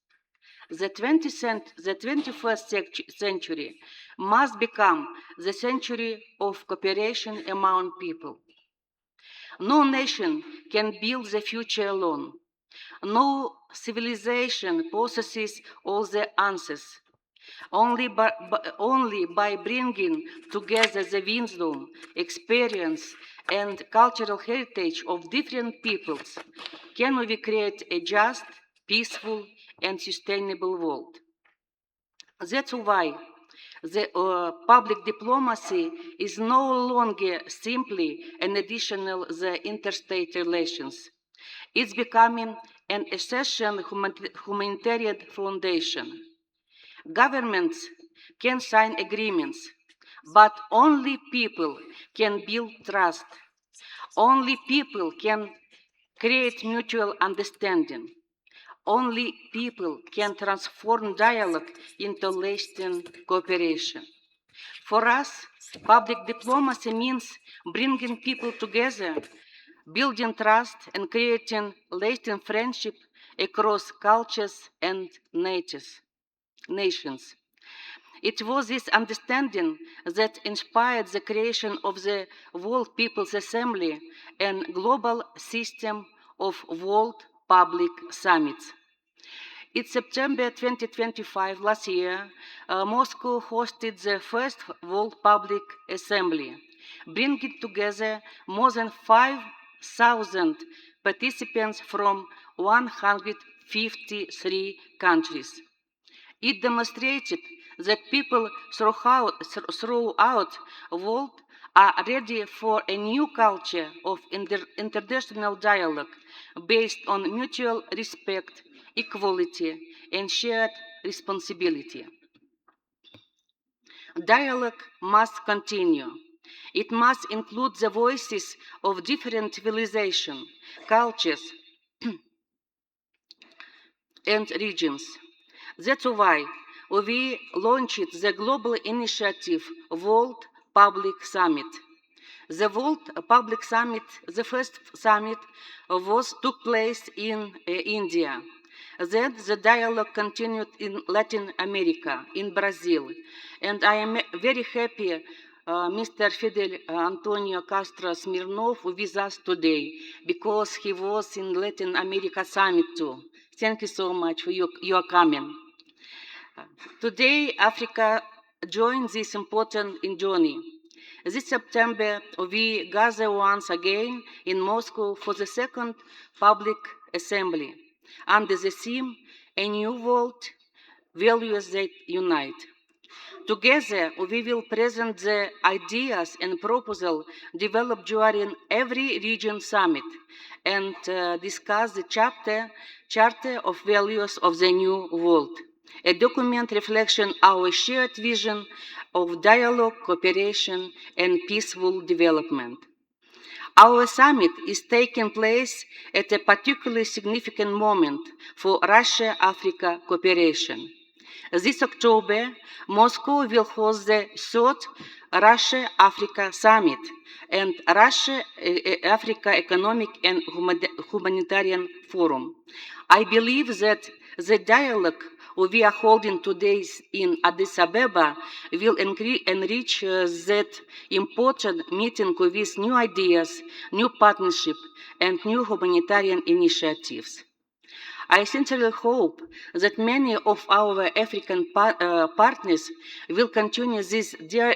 The 21st century must become the century of cooperation among people. No nation can build the future alone. No civilization possesses all the answers. Only by bringing together the wisdom, experience, and cultural heritage of different peoples can we create a just, peaceful, and sustainable world. That's why the public diplomacy is no longer simply an additional the interstate relations. It's becoming an essential humanitarian foundation. Governments can sign agreements, but only people can build trust. Only people can create mutual understanding. Only people can transform dialogue into lasting cooperation. For us, public diplomacy means bringing people together, building trust, and creating lasting friendship across cultures and nations. It was this understanding that inspired the creation of the World People's Assembly and global system of World Public Summits. In September 2025, last year, Moscow hosted the first World Public Assembly, bringing together more than 5,000 participants from 153 countries. It demonstrated that people throughout the world are ready for a new culture of international dialogue based on mutual respect, equality, and shared responsibility. Dialogue must continue. It must include the voices of different civilizations, cultures, and regions. That's why we launched the global initiative World Public Summit. The World Public Summit, the first summit, took place in India. Then the dialogue continued in Latin America, in Brazil. And I am very happy Mr. Fidel Antonio Castro Smirnov with us today because he was in Latin America Summit too. Thank you so much for your coming. Today, Africa joins this important journey. This September, we gather once again in Moscow for the second public assembly under the theme, A New World, Values That Unite. Together, we will present the ideas and proposals developed during every region summit and discuss the Charter of Values of the New World, a document reflecting our shared vision of dialogue, cooperation, and peaceful development. Our summit is taking place at a particularly significant moment for Russia-Africa cooperation. This October, Moscow will host the third Russia-Africa Summit and Russia-Africa Economic and Humanitarian Forum. I believe that the dialogue we are holding today in Addis Ababa will enrich that important meeting with new ideas, new partnership, and new humanitarian initiatives. I sincerely hope that many of our African partners will continue this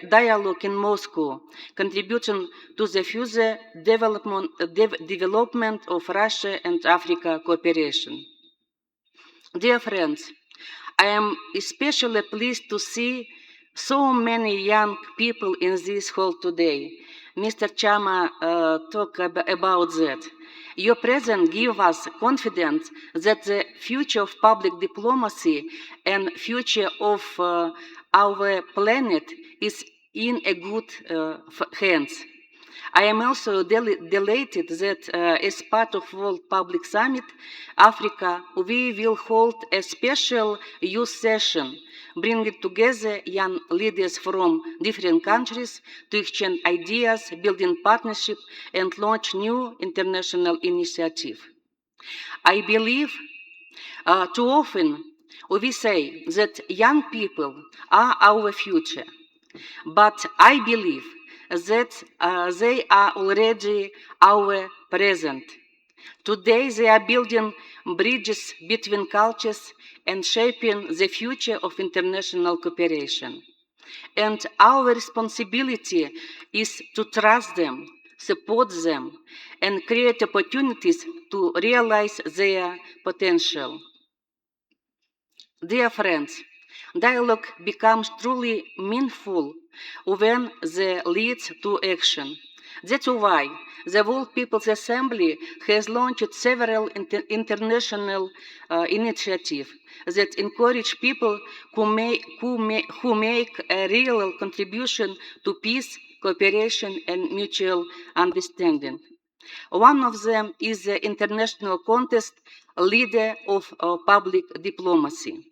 dialogue in Moscow, contributing to the further development of Russia and Africa cooperation. Dear friends, I am especially pleased to see so many young people in this hall today. Mr. Chama talked about that. Your presence gives us confidence that the future of public diplomacy and future of our planet is in a good hands. I am also delighted that as part of World Public Summit Africa, we will hold a special youth session, bringing together young leaders from different countries to exchange ideas, building partnership, and launch new international initiatives. I believe too often we say that young people are our future, but I believe that they are already our present. Today they are building bridges between cultures and shaping the future of international cooperation. And our responsibility is to trust them, support them, and create opportunities to realize their potential. Dear friends, dialogue becomes truly meaningful when it leads to action. That's why the World People's Assembly has launched several international initiatives that encourage people who make a real contribution to peace, cooperation, and mutual understanding. One of them is the International Contest Leader of Public Diplomacy.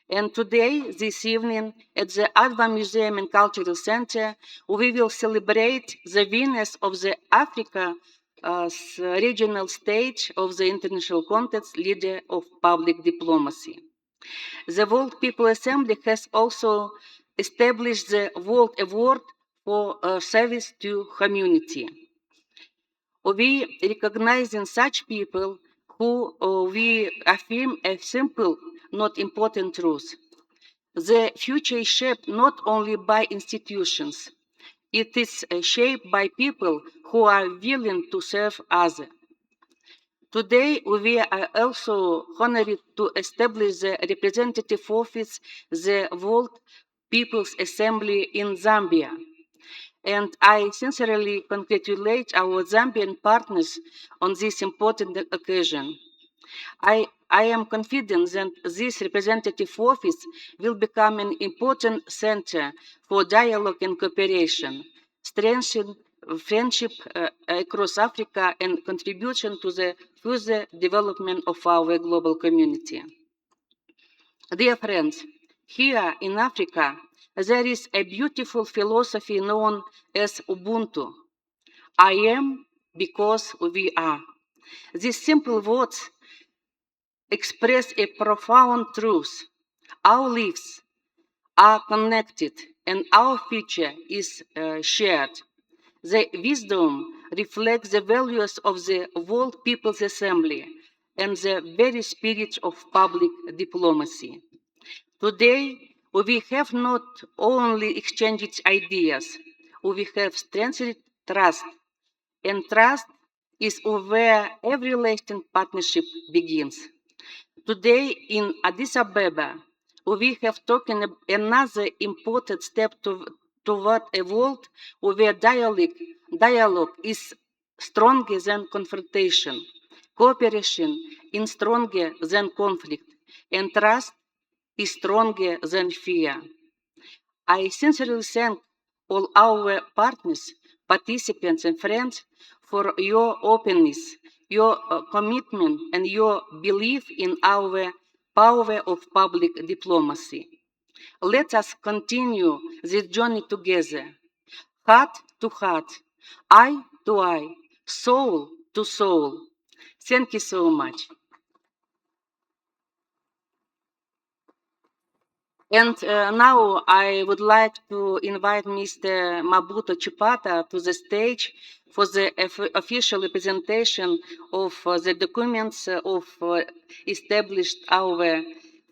And today, this evening, at the Adva Museum and Cultural Center, we will celebrate the winners of the Africa regional stage of the International Contest Leader of Public Diplomacy. The World People Assembly has also established the World Award for Service to Humanity. We recognize in such people who we affirm a simple, not important truth. The future is shaped not only by institutions, it is shaped by people who are willing to serve others. Today, we are also honored to establish the representative office, the World People's Assembly in Zambia. And I sincerely congratulate our Zambian partners on this important occasion. I am confident that this representative office will become an important center for dialogue and cooperation, strengthen friendship across Africa, and contribution to the further development of our global community. Dear friends, here in Africa, there is a beautiful philosophy known as Ubuntu. I am because we are. These simple words express a profound truth. Our lives are connected and our future is shared. The wisdom reflects the values of the World People's Assembly and the very spirit of public diplomacy. Today, we have not only exchanged ideas, we have strengthened trust, and trust is where every lasting partnership begins. Today in Addis Ababa, we have taken another important step toward a world where dialogue is stronger than confrontation, cooperation is stronger than conflict, and trust is stronger than fear. I sincerely thank all our partners, participants, and friends for your openness, your commitment, and your belief in our power of public diplomacy. Let us continue this journey together, heart to heart, eye to eye, soul to soul. Thank you so much. And now I would like to invite Mr. Mabuto Chipata to the stage for the official presentation of the documents of established our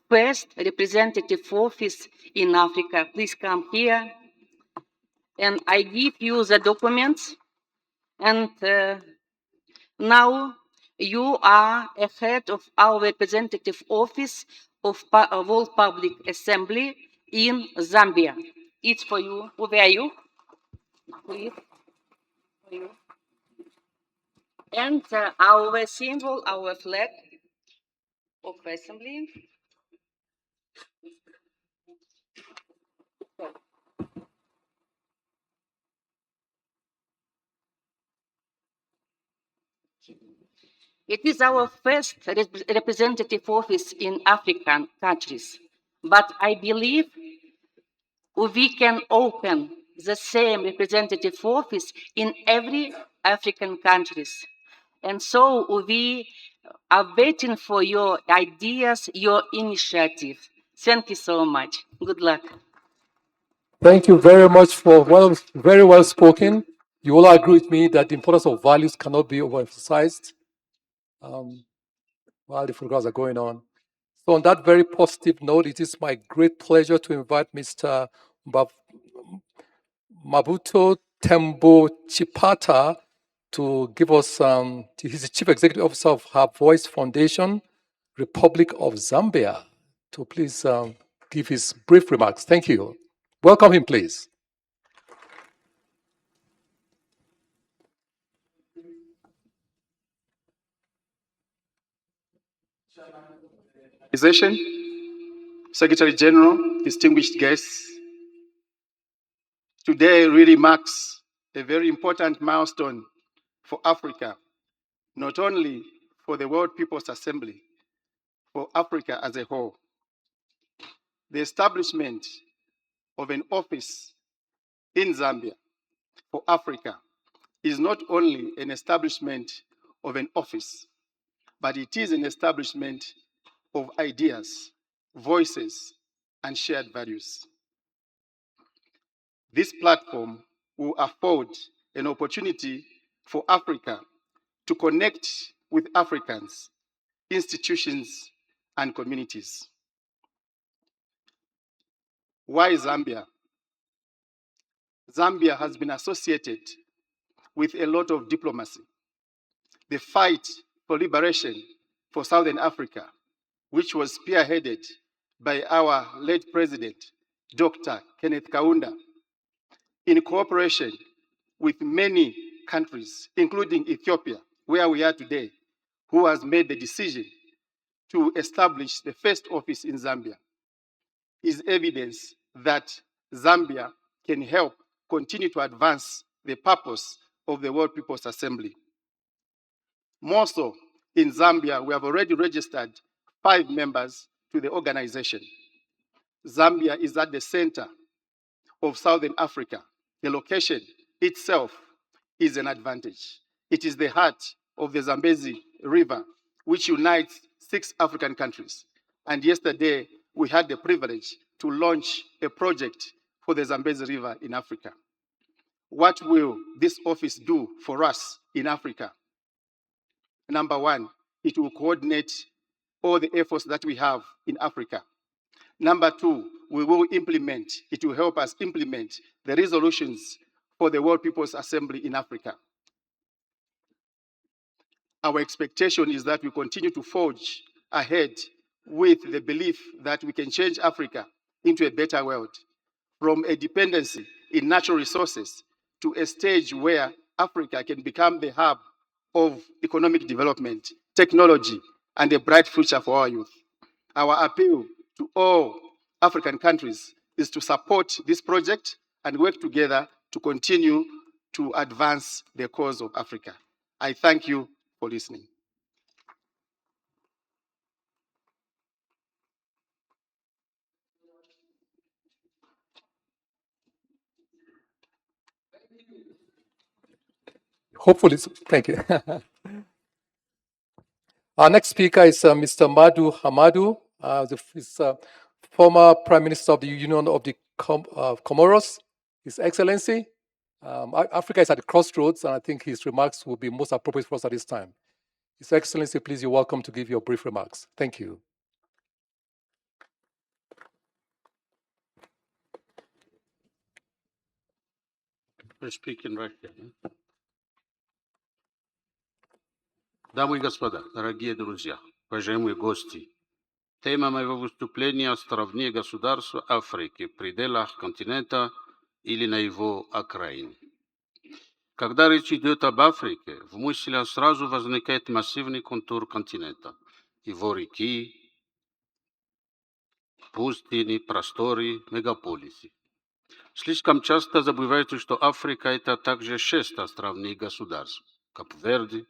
first representative office in Africa. Please come here. And I give you the documents. And now you are a head of our representative office of World Public Assembly in Zambia. It's for you. Where are you? Please. For you. And our symbol, our flag of assembly. It is our first representative office in African countries, but I believe we can open the same representative office in every African countries. And so we are waiting for your ideas, your initiative. Thank you so much. Good luck. Thank you very much for very well spoken. You all agree with me that the importance of values cannot be overemphasized while the programs are going on. So on that very positive note, it is my great pleasure to invite Mr. Mabuto Tembo Chipata to give us, he's the Chief Executive Officer of Her Voice Foundation, Republic of Zambia, to please give his brief remarks. Thank you. Welcome him, please. Secretary General, distinguished guests, today really marks a very important milestone for Africa, not only for the World People's Assembly, for Africa as a whole. The establishment of an office in Zambia for Africa is not only an establishment of an office, but it is an establishment of ideas, voices, and shared values. This platform will afford an opportunity for Africa to connect with Africans, institutions, and communities. Why Zambia? Zambia has been associated with a lot of diplomacy. The fight for liberation for Southern Africa, which was spearheaded by our late president, Dr. Kenneth Kaunda, in cooperation with many countries, including Ethiopia, where we are today, who has made the decision to establish the first office in Zambia, is evidence that Zambia can help continue to advance the purpose of the World People's Assembly. More so, in Zambia, we have already registered 5 members to the organization. Zambia is at the center of Southern Africa. The location itself is an advantage. It is the heart of the Zambezi River, which unites 6 African countries. And yesterday, we had the privilege to launch a project for the Zambezi River in Africa. What will this office do for us in Africa? Number one, it will coordinate all the efforts that we have in Africa. Number two, we will implement, it will help us implement the resolutions for the World People's Assembly in Africa. Our expectation is that we continue to forge ahead with the belief that we can change Africa into a better world, from a dependency in natural resources to a stage where Africa can become the hub of economic development, technology, and a bright future for our youth. Our appeal to all African countries is to support this project and work together to continue to advance the cause of Africa. I thank you for listening. Hopefully, thank you. Our next speaker is Mr. Madhu Hamadu, he's former Prime Minister of the Union of the Comoros. His Excellency, Africa is at the crossroads, and I think his remarks will be most appropriate for us at this time. His Excellency, please, you're welcome to give your brief remarks. Thank you. I speak in Russian. Дамы и господа, дорогие друзья, уважаемые гости, тема моего выступления – островные государства Африки в пределах континента или на его окраине. Когда речь идет об Африке, в мыслях сразу возникает массивный контур континента, его реки, пустыни, просторы, мегаполисы. Слишком часто забывается, что Африка – это также 6 островных государств – Кап-Верде,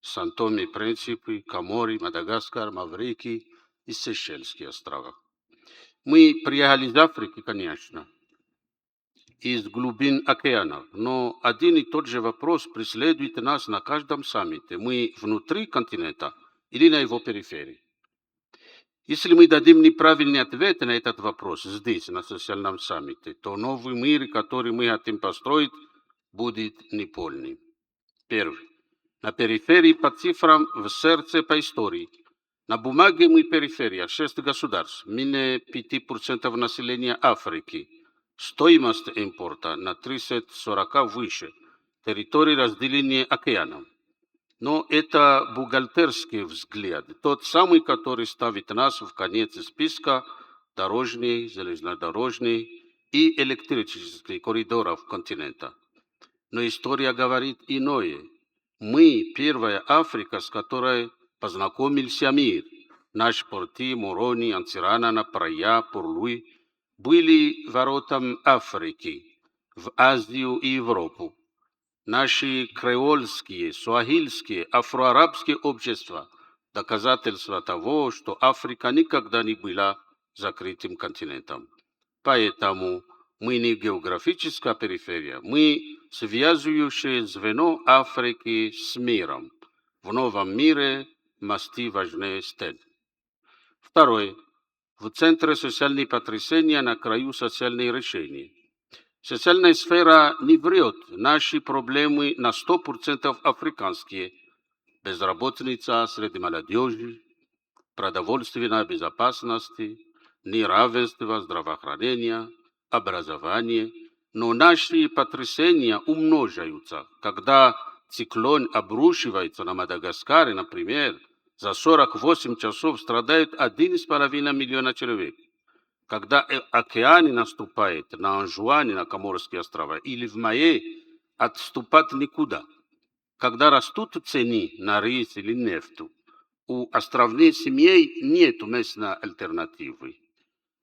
Сан-Томе и Принципы, Коморы, Мадагаскар, Маврикий и Сейшельские острова. Мы приехали из Африки, конечно, из глубин океанов, но один и тот же вопрос преследует нас на каждом саммите. Мы внутри континента или на его периферии? Если мы дадим неправильный ответ на этот вопрос здесь, на социальном саммите, то новый мир, который мы хотим построить, будет неполным. Первый. На периферии по цифрам, в сердце по истории. На бумаге мы периферия, 6 государств, менее 5% населения Африки. Стоимость импорта на 30-40 выше. Территории разделения океаном. Но это бухгалтерский взгляд, тот самый, который ставит нас в конец списка дорожный, железнодорожный и электрических коридоров континента. Но история говорит иное. Мы первая Африка, с которой познакомился мир. Наши порты, Мурони, Антирана, Прая, Пурлуй были воротом Африки в Азию и Европу. Наши креольские, суахильские, афроарабские общества – доказательство того, что Африка никогда не была закрытым континентом. Поэтому мы не географическая периферия, мы связующее звено Африки с миром. В новом мире мосты важнее стен. Второе. В центре социальные потрясения, на краю социальные решения. Социальная сфера не врет, наши проблемы на 100% африканские. Безработица среди молодежи, продовольственная безопасность, неравенство здравоохранения, образование. Но наши потрясения умножаются. Когда циклон обрушивается на Мадагаскаре, например, за 48 часов страдают 1,5 миллиона человек. Когда океан наступает на Анжуане, на Коморские острова, или в мае, отступать никуда. Когда растут цены на рис или нефть, у островных семей нет местной альтернативы.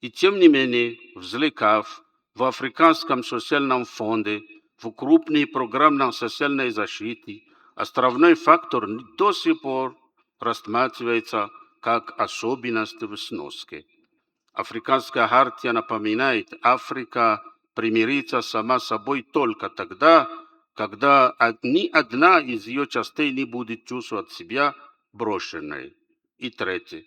И тем не менее, взлетав в Африканском социальном фонде, в крупной программной социальной защите, островной фактор до сих пор рассматривается как особенность в сноске. Африканская хартия напоминает, Африка примирится сама с собой только тогда, когда ни одна из ее частей не будет чувствовать себя брошенной. И третье.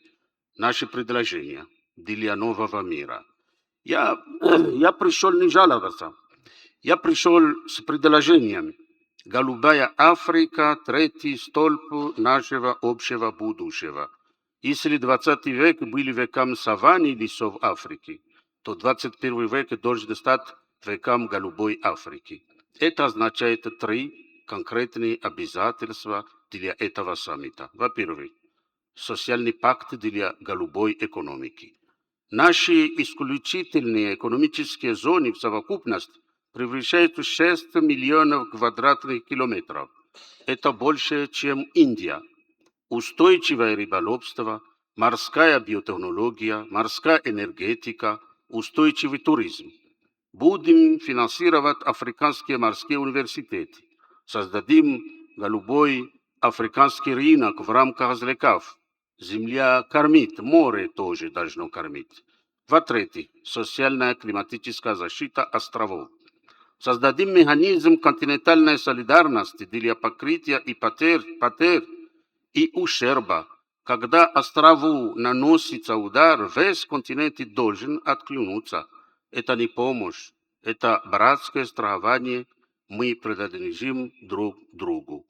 Наши предложения для нового мира. Я пришел не жаловаться. Я пришел с предложениями. Голубая Африка – третий столб нашего общего будущего. Если 20 век были веком саванны лесов Африки, то 21 век должен стать веком голубой Африки. Это означает 3 конкретные обязательства для этого саммита. Во-первых, социальный пакт для голубой экономики. Наши исключительные экономические зоны в совокупности превышают 6 миллионов квадратных километров. Это больше, чем Индия. Устойчивое рыболовство, морская биотехнология, морская энергетика, устойчивый туризм. Будем финансировать африканские морские университеты. Создадим голубой африканский рынок в рамках ЗЛК. Земля кормит, море тоже должно кормить. В-третьих, социальная климатическая защита островов. Создадим механизм континентальной солидарности для покрытия и потерь и ущерба. Когда острову наносится удар, весь континент должен откликнуться. Это не помощь, это братское страхование. Мы принадлежим друг другу.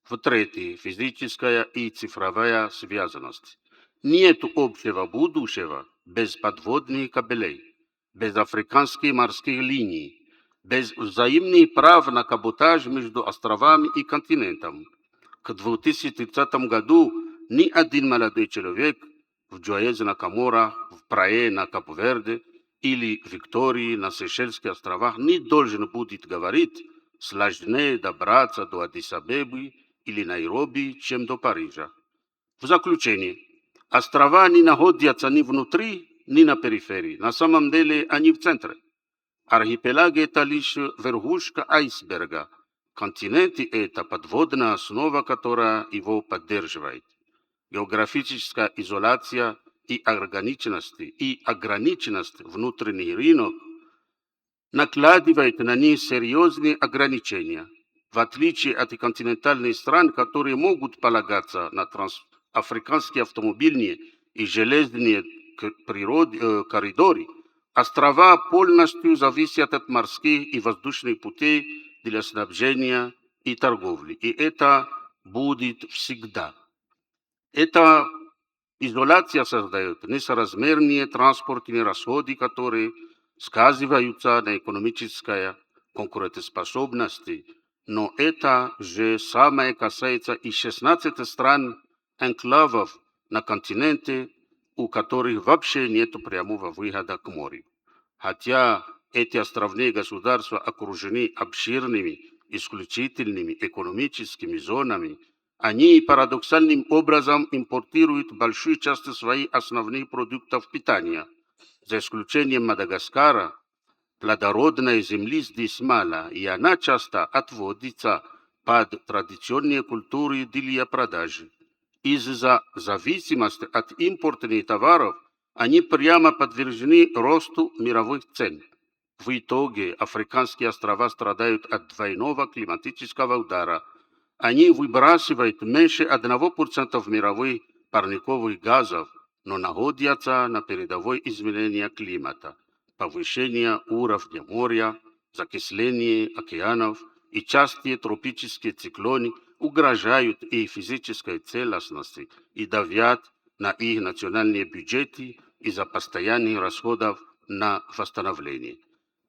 В-третьих, физическая и цифровая связанность. Нет общего будущего без подводных кабелей, без африканских морских линий, без взаимных прав на каботаж между островами и континентом. К 2030 году ни один молодой человек в Джоэзе на Коморах, в Прае на Капо-Верде или Виктории на Сейшельских островах не должен будет говорить сложнее добраться до Аддис-Абебы или Найроби, чем до Парижа. В заключение, острова не находятся ни внутри, ни на периферии. На самом деле они в центре. Архипелаги – это лишь верхушка айсберга. Континенты – это подводная основа, которая его поддерживает. Географическая изоляция и ограниченность внутренних рынок накладывает на них серьезные ограничения. В отличие от континентальных стран, которые могут полагаться на африканские автомобильные и железные коридоры, острова полностью зависят от морских и воздушных путей для снабжения и торговли. И это будет всегда. Эта изоляция создает несоразмерные транспортные расходы, которые сказываются на экономической конкурентоспособности. Но это же самое касается и 16 стран-энклавов на континенте, у которых вообще нет прямого выхода к морю. Хотя эти островные государства окружены обширными, исключительными экономическими зонами, они парадоксальным образом импортируют большую часть своих основных продуктов питания. За исключением Мадагаскара, плодородной земли здесь мало, и она часто отводится под традиционные культуры для продажи. Из-за зависимости от импортных товаров они прямо подвержены росту мировых цен. В итоге африканские острова страдают от двойного климатического удара. Они выбрасывают меньше 1% мировых парниковых газов, но находятся на передовой изменения климата, повышение уровня моря, закисление океанов и частые тропические циклоны угрожают их физической целостности и давят на их национальные бюджеты из-за постоянных расходов на восстановление.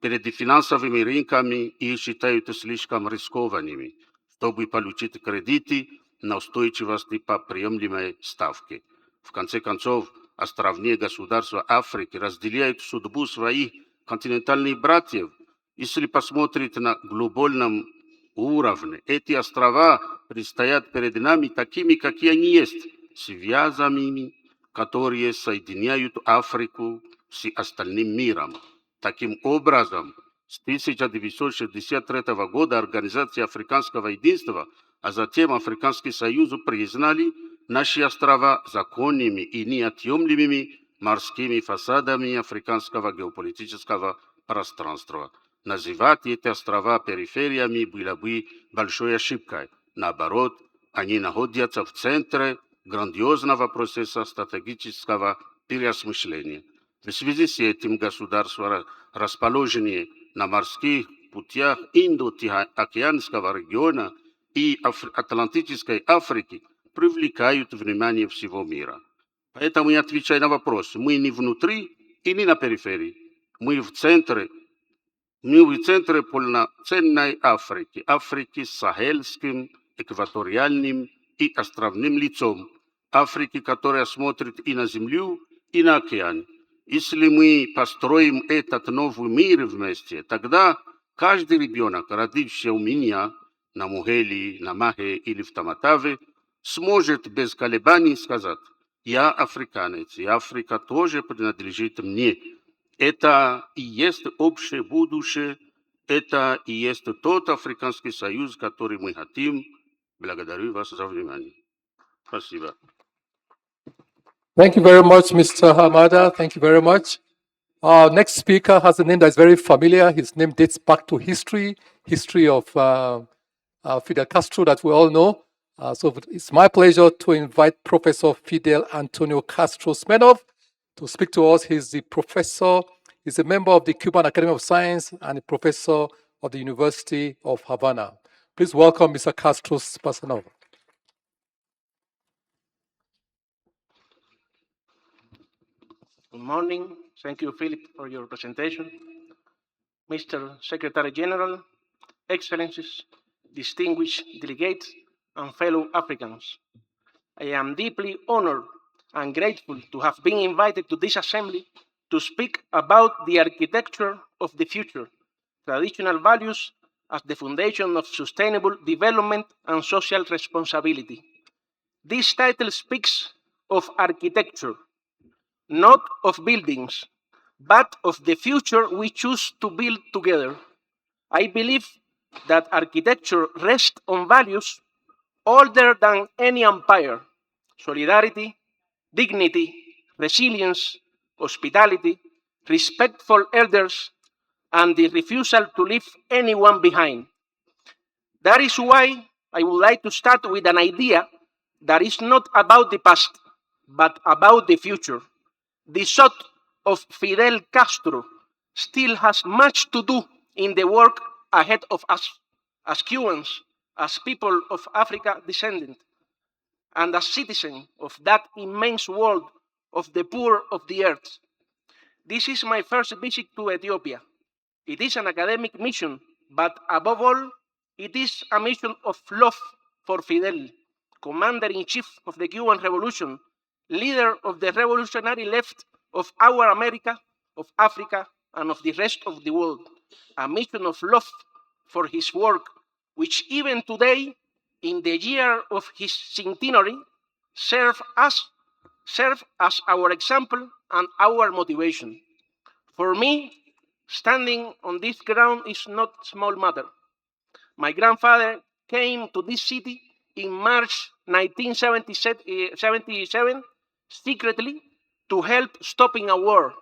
Перед финансовыми рынками их считают слишком рискованными, чтобы получить кредиты на устойчивости по приемлемой ставке. В конце концов, островные государства Африки разделяют судьбу своих континентальных братьев. Если посмотреть на глобальном уровне, эти острова предстоят перед нами такими, какие они есть, связями, которые соединяют Африку с остальным миром. Таким образом, с 1963 года Организация Африканского единства, а затем Африканский союз признали наши острова законными и неотъемлемыми морскими фасадами африканского геополитического пространства. Называть эти острова перифериями было бы большой ошибкой. Наоборот, они находятся в центре грандиозного процесса стратегического переосмысления. В связи с этим государства, расположенные на морских путях Индо-Тихоокеанского региона и Атлантической Африки, привлекают внимание всего мира. Поэтому я отвечаю на вопрос. Мы не внутри и не на периферии. Мы в центре полноценной Африки. Африки с сахельским, экваториальным и островным лицом. Африки, которая смотрит и на Землю, и на океан. Если мы построим этот новый мир вместе, тогда каждый ребенок, родившийся у меня на Мугеле, на Махе или в Таматаве, сможет без колебаний сказать: я африканец, и Африка тоже принадлежит мне. Это и есть общее будущее, это и есть тот Африканский союз, который мы хотим. Благодарю вас за внимание. Спасибо. Thank you very much, Mr. Hamada. Thank you very much. Our next speaker has a name that's very familiar. His name dates back to history of Fidel Castro that we all know. So it's my pleasure to invite Professor Fidel Antonio Castro Smirnov to speak to us. He's the professor, he's a member of the Cuban Academy of Science and a professor of the University of Havana. Please welcome Mr. Castro Smirnov. Good morning. Thank you, Philip, for your presentation. Mr. Secretary General, Excellencies, distinguished delegates, and fellow Africans, I am deeply honored and grateful to have been invited to this assembly to speak about the architecture of the future, traditional values as the foundation of sustainable development and social responsibility. This title speaks of architecture, not of buildings, but of the future we choose to build together. I believe that architecture rests on values older than any empire: solidarity, dignity, resilience, hospitality, respect for elders, and the refusal to leave anyone behind. That is why I would like to start with an idea that is not about the past, but about the future. The thought of Fidel Castro still has much to do in the work ahead of us as Cubans, as people of Africa descendant, and as citizens of that immense world of the poor of the earth. This is my first visit to Ethiopia. It is an academic mission, but above all, it is a mission of love for Fidel, Commander-in-Chief of the Cuban Revolution, leader of the revolutionary left of our America, of Africa, and of the rest of the world. A mission of love for his work, which even today, in the year of his centenary, serve as our example and our motivation. For me, standing on this ground is not a small matter. My grandfather came to this city in March 1977 secretly to help stopping a war.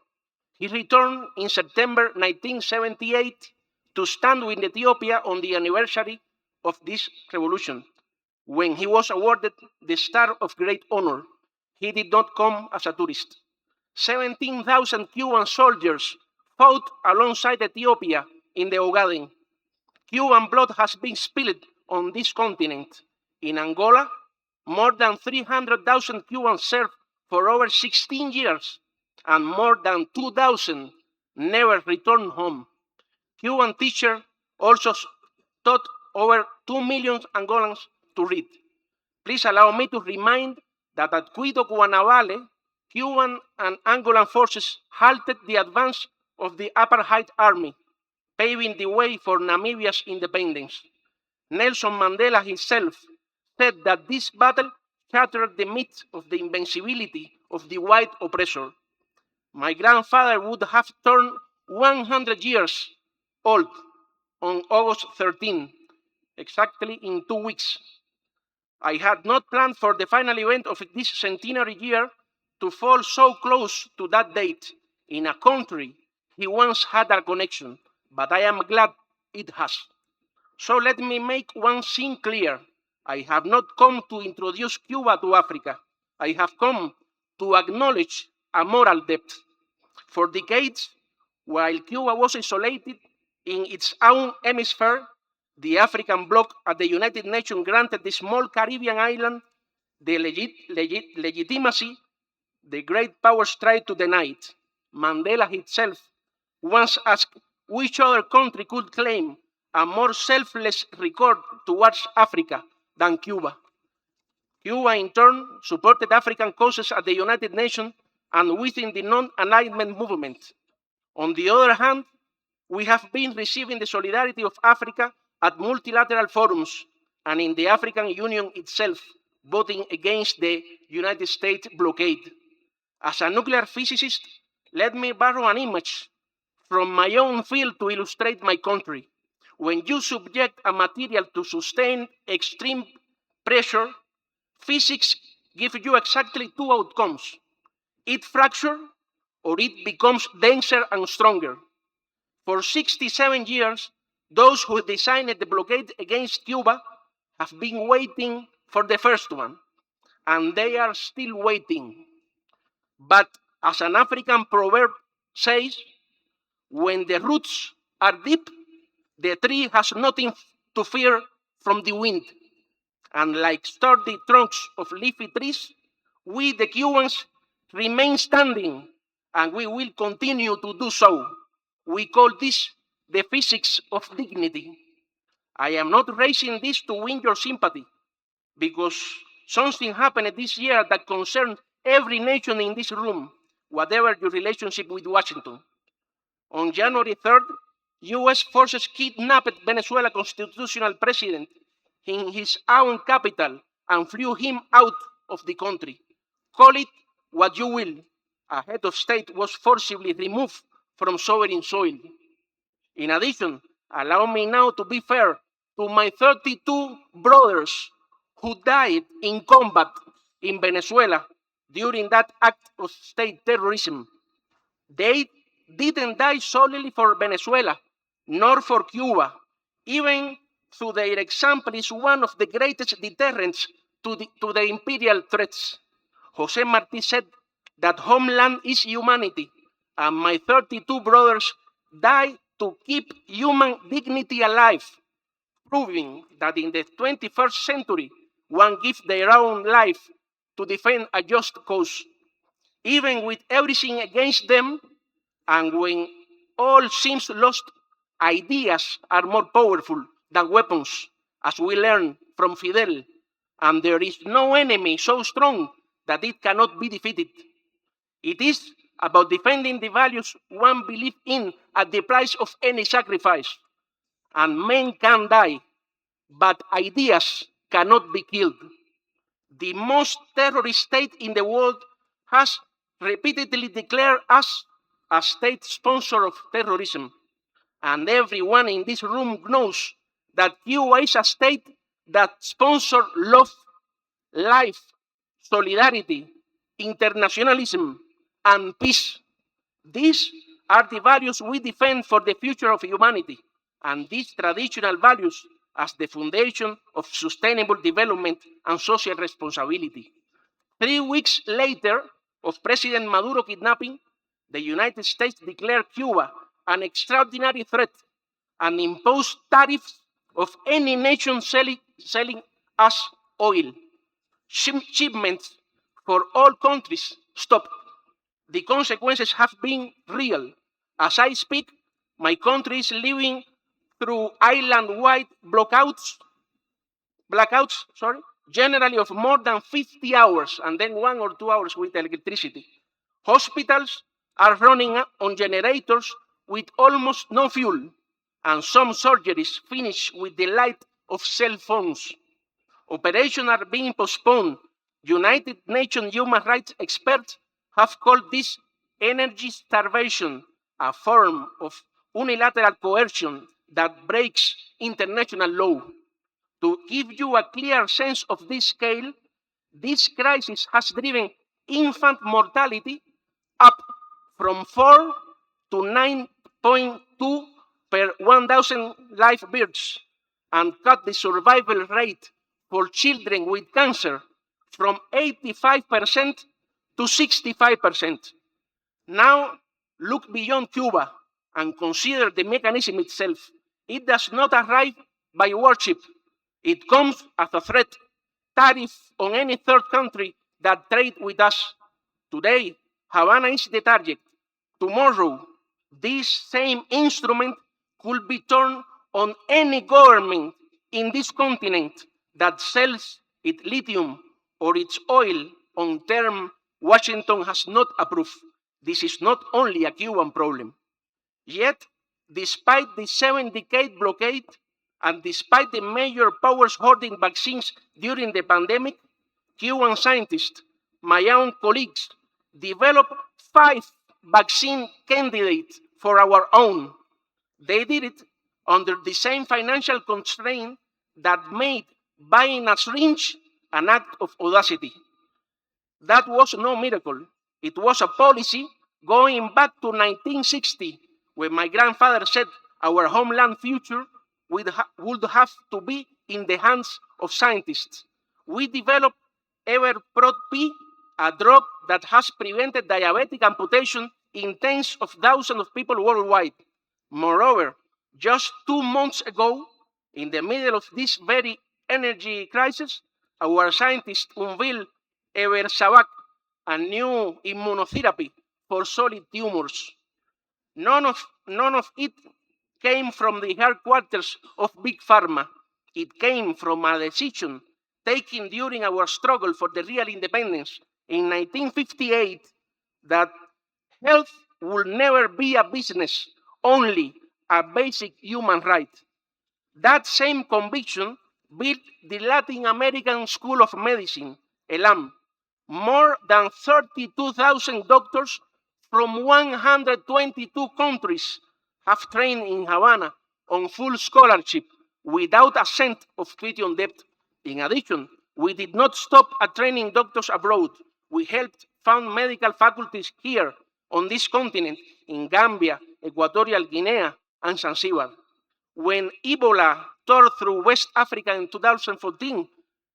He returned in September 1978 to stand with Ethiopia on the anniversary of this revolution, when he was awarded the Star of Great Honor. He did not come as a tourist. 17,000 Cuban soldiers fought alongside Ethiopia in the Ogaden. Cuban blood has been spilled on this continent. In Angola, more than 300,000 Cubans served for over 16 years, and more than 2,000 never returned home. Cuban teachers also taught over 2 million Angolans to read. Please allow me to remind that at Cuito Cuanavale, Cuban and Angolan forces halted the advance of the apartheid army, paving the way for Namibia's independence. Nelson Mandela himself said that this battle shattered the myth of the invincibility of the white oppressor. My grandfather would have turned 100 years old on August 13, exactly in 2 weeks. I had not planned for the final event of this centenary year to fall so close to that date in a country he once had a connection, but I am glad it has. So let me make one thing clear. I have not come to introduce Cuba to Africa. I have come to acknowledge a moral debt. For decades, while Cuba was isolated in its own hemisphere, the African bloc at the United Nations granted the small Caribbean island the legitimacy the great powers tried to deny it. Mandela himself once asked which other country could claim a more selfless record towards Africa than Cuba. Cuba, in turn, supported African causes at the United Nations and within the non-alignment movement. On the other hand, we have been receiving the solidarity of Africa at multilateral forums and in the African Union itself, voting against the United States blockade. As a nuclear physicist, let me borrow an image from my own field to illustrate my country. When you subject a material to sustained extreme pressure, physics gives you exactly two outcomes. It fractures or it becomes denser and stronger. For 67 years, those who designed the blockade against Cuba have been waiting for the first one, and they are still waiting. But as an African proverb says, when the roots are deep, the tree has nothing to fear from the wind. And like sturdy trunks of leafy trees, we, the Cubans, remain standing, and we will continue to do so. We call this the physics of dignity. I am not raising this to win your sympathy, because something happened this year that concerns every nation in this room, whatever your relationship with Washington. On January 3rd, US forces kidnapped Venezuela's constitutional president in his own capital and flew him out of the country. Call it what you will. A head of state was forcibly removed from sovereign soil. In addition, allow me now to be fair to my 32 brothers who died in combat in Venezuela during that act of state terrorism. They didn't die solely for Venezuela, nor for Cuba, even though their example is one of the greatest deterrents to the imperial threats. Jose Marti said that homeland is humanity, and my 32 brothers died to keep human dignity alive, proving that in the 21st century, one gives their own life to defend a just cause. Even with everything against them, and when all seems lost, ideas are more powerful than weapons, as we learn from Fidel, and there is no enemy so strong that it cannot be defeated. It is about defending the values one believes in at the price of any sacrifice. And men can die, but ideas cannot be killed. The most terrorist state in the world has repeatedly declared us a state sponsor of terrorism. And everyone in this room knows that Cuba is a state that sponsors love, life, solidarity, internationalism, and peace. These are the values we defend for the future of humanity, and these traditional values as the foundation of sustainable development and social responsibility. 3 weeks later of President Maduro kidnapping, the United States declared Cuba an extraordinary threat and imposed tariffs of any nation selling us oil. Shipments for all countries stopped. The consequences have been real. As I speak, my country is living through island-wide blackouts, generally of more than 50 hours, and then 1 or 2 hours with electricity. Hospitals are running on generators with almost no fuel, and some surgeries finish with the light of cell phones. Operations are being postponed. United Nations human rights experts have called this energy starvation, a form of unilateral coercion that breaks international law. To give you a clear sense of this scale, this crisis has driven infant mortality up from 4 to 9.2 per 1,000 live births, and cut the survival rate for children with cancer from 85% to 65%. Now, look beyond Cuba and consider the mechanism itself. It does not arrive by worship. It comes as a threat, tariff on any third country that trade with us. Today, Havana is the target. Tomorrow, this same instrument could be turned on any government in this continent that sells its lithium or its oil on term Washington has not approved. This is not only a Cuban problem. Yet, despite the 7-decade blockade and despite the major powers hoarding vaccines during the pandemic, Cuban scientists, my own colleagues, developed 5 vaccine candidates for our own. They did it under the same financial constraint that made buying a syringe an act of audacity. That was no miracle. It was a policy going back to 1960, when my grandfather said our homeland future would have to be in the hands of scientists. We developed Everprot P, a drug that has prevented diabetic amputation in tens of thousands of people worldwide. Moreover, just 2 months ago, in the middle of this very energy crisis, our scientists unveiled Eversabac, a new immunotherapy for solid tumors. None of it came from the headquarters of Big Pharma. It came from a decision taken during our struggle for the real independence in 1958 that health will never be a business, only a basic human right. That same conviction built the Latin American School of Medicine, ELAM. More than 32,000 doctors from 122 countries have trained in Havana on full scholarship without a cent of tuition debt. In addition, we did not stop at training doctors abroad. We helped found medical faculties here on this continent in Gambia, Equatorial Guinea, and Zanzibar. When Ebola tore through West Africa in 2014,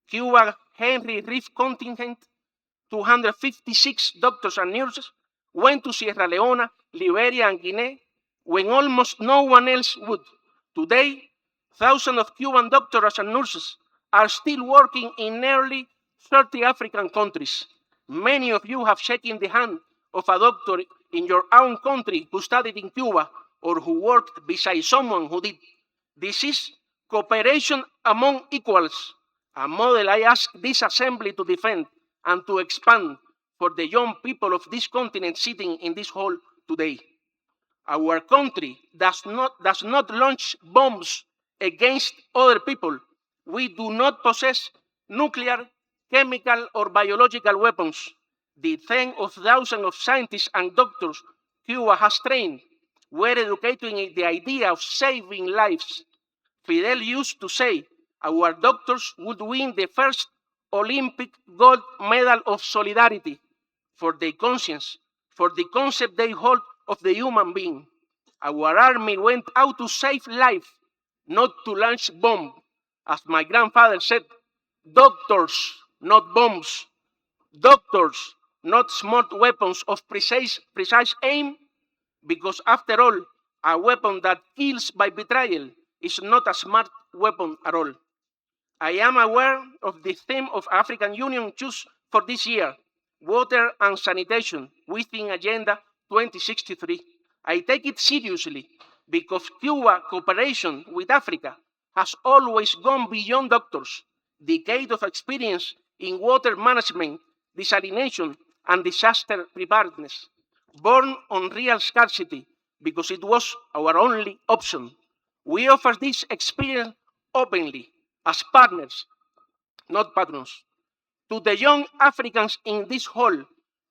Cuba Henry Reef contingent, 256 doctors and nurses, went to Sierra Leone, Liberia, and Guinea when almost no one else would. Today, thousands of Cuban doctors and nurses are still working in nearly 30 African countries. Many of you have shaken the hand of a doctor in your own country who studied in Cuba or who worked beside someone who did. This is cooperation among equals, a model I ask this assembly to defend and to expand for the young people of this continent sitting in this hall today. Our country does not launch bombs against other people. We do not possess nuclear, chemical, or biological weapons. The tens of thousands of scientists and doctors Cuba has trained were educated in the idea of saving lives. Fidel used to say our doctors would win the first Olympic gold medal of solidarity for their conscience, for the concept they hold of the human being. Our army went out to save life, not to launch bombs. As my grandfather said, doctors, not bombs. Doctors, not smart weapons of precise aim, because after all, a weapon that kills by betrayal is not a smart weapon at all. I am aware of the theme of African Union choose for this year, water and sanitation within Agenda 2063. I take it seriously because Cuba cooperation with Africa has always gone beyond doctors, decades of experience in water management, desalination, and disaster preparedness, born on real scarcity because it was our only option. We offer this experience openly as partners, not patrons. To the young Africans in this hall,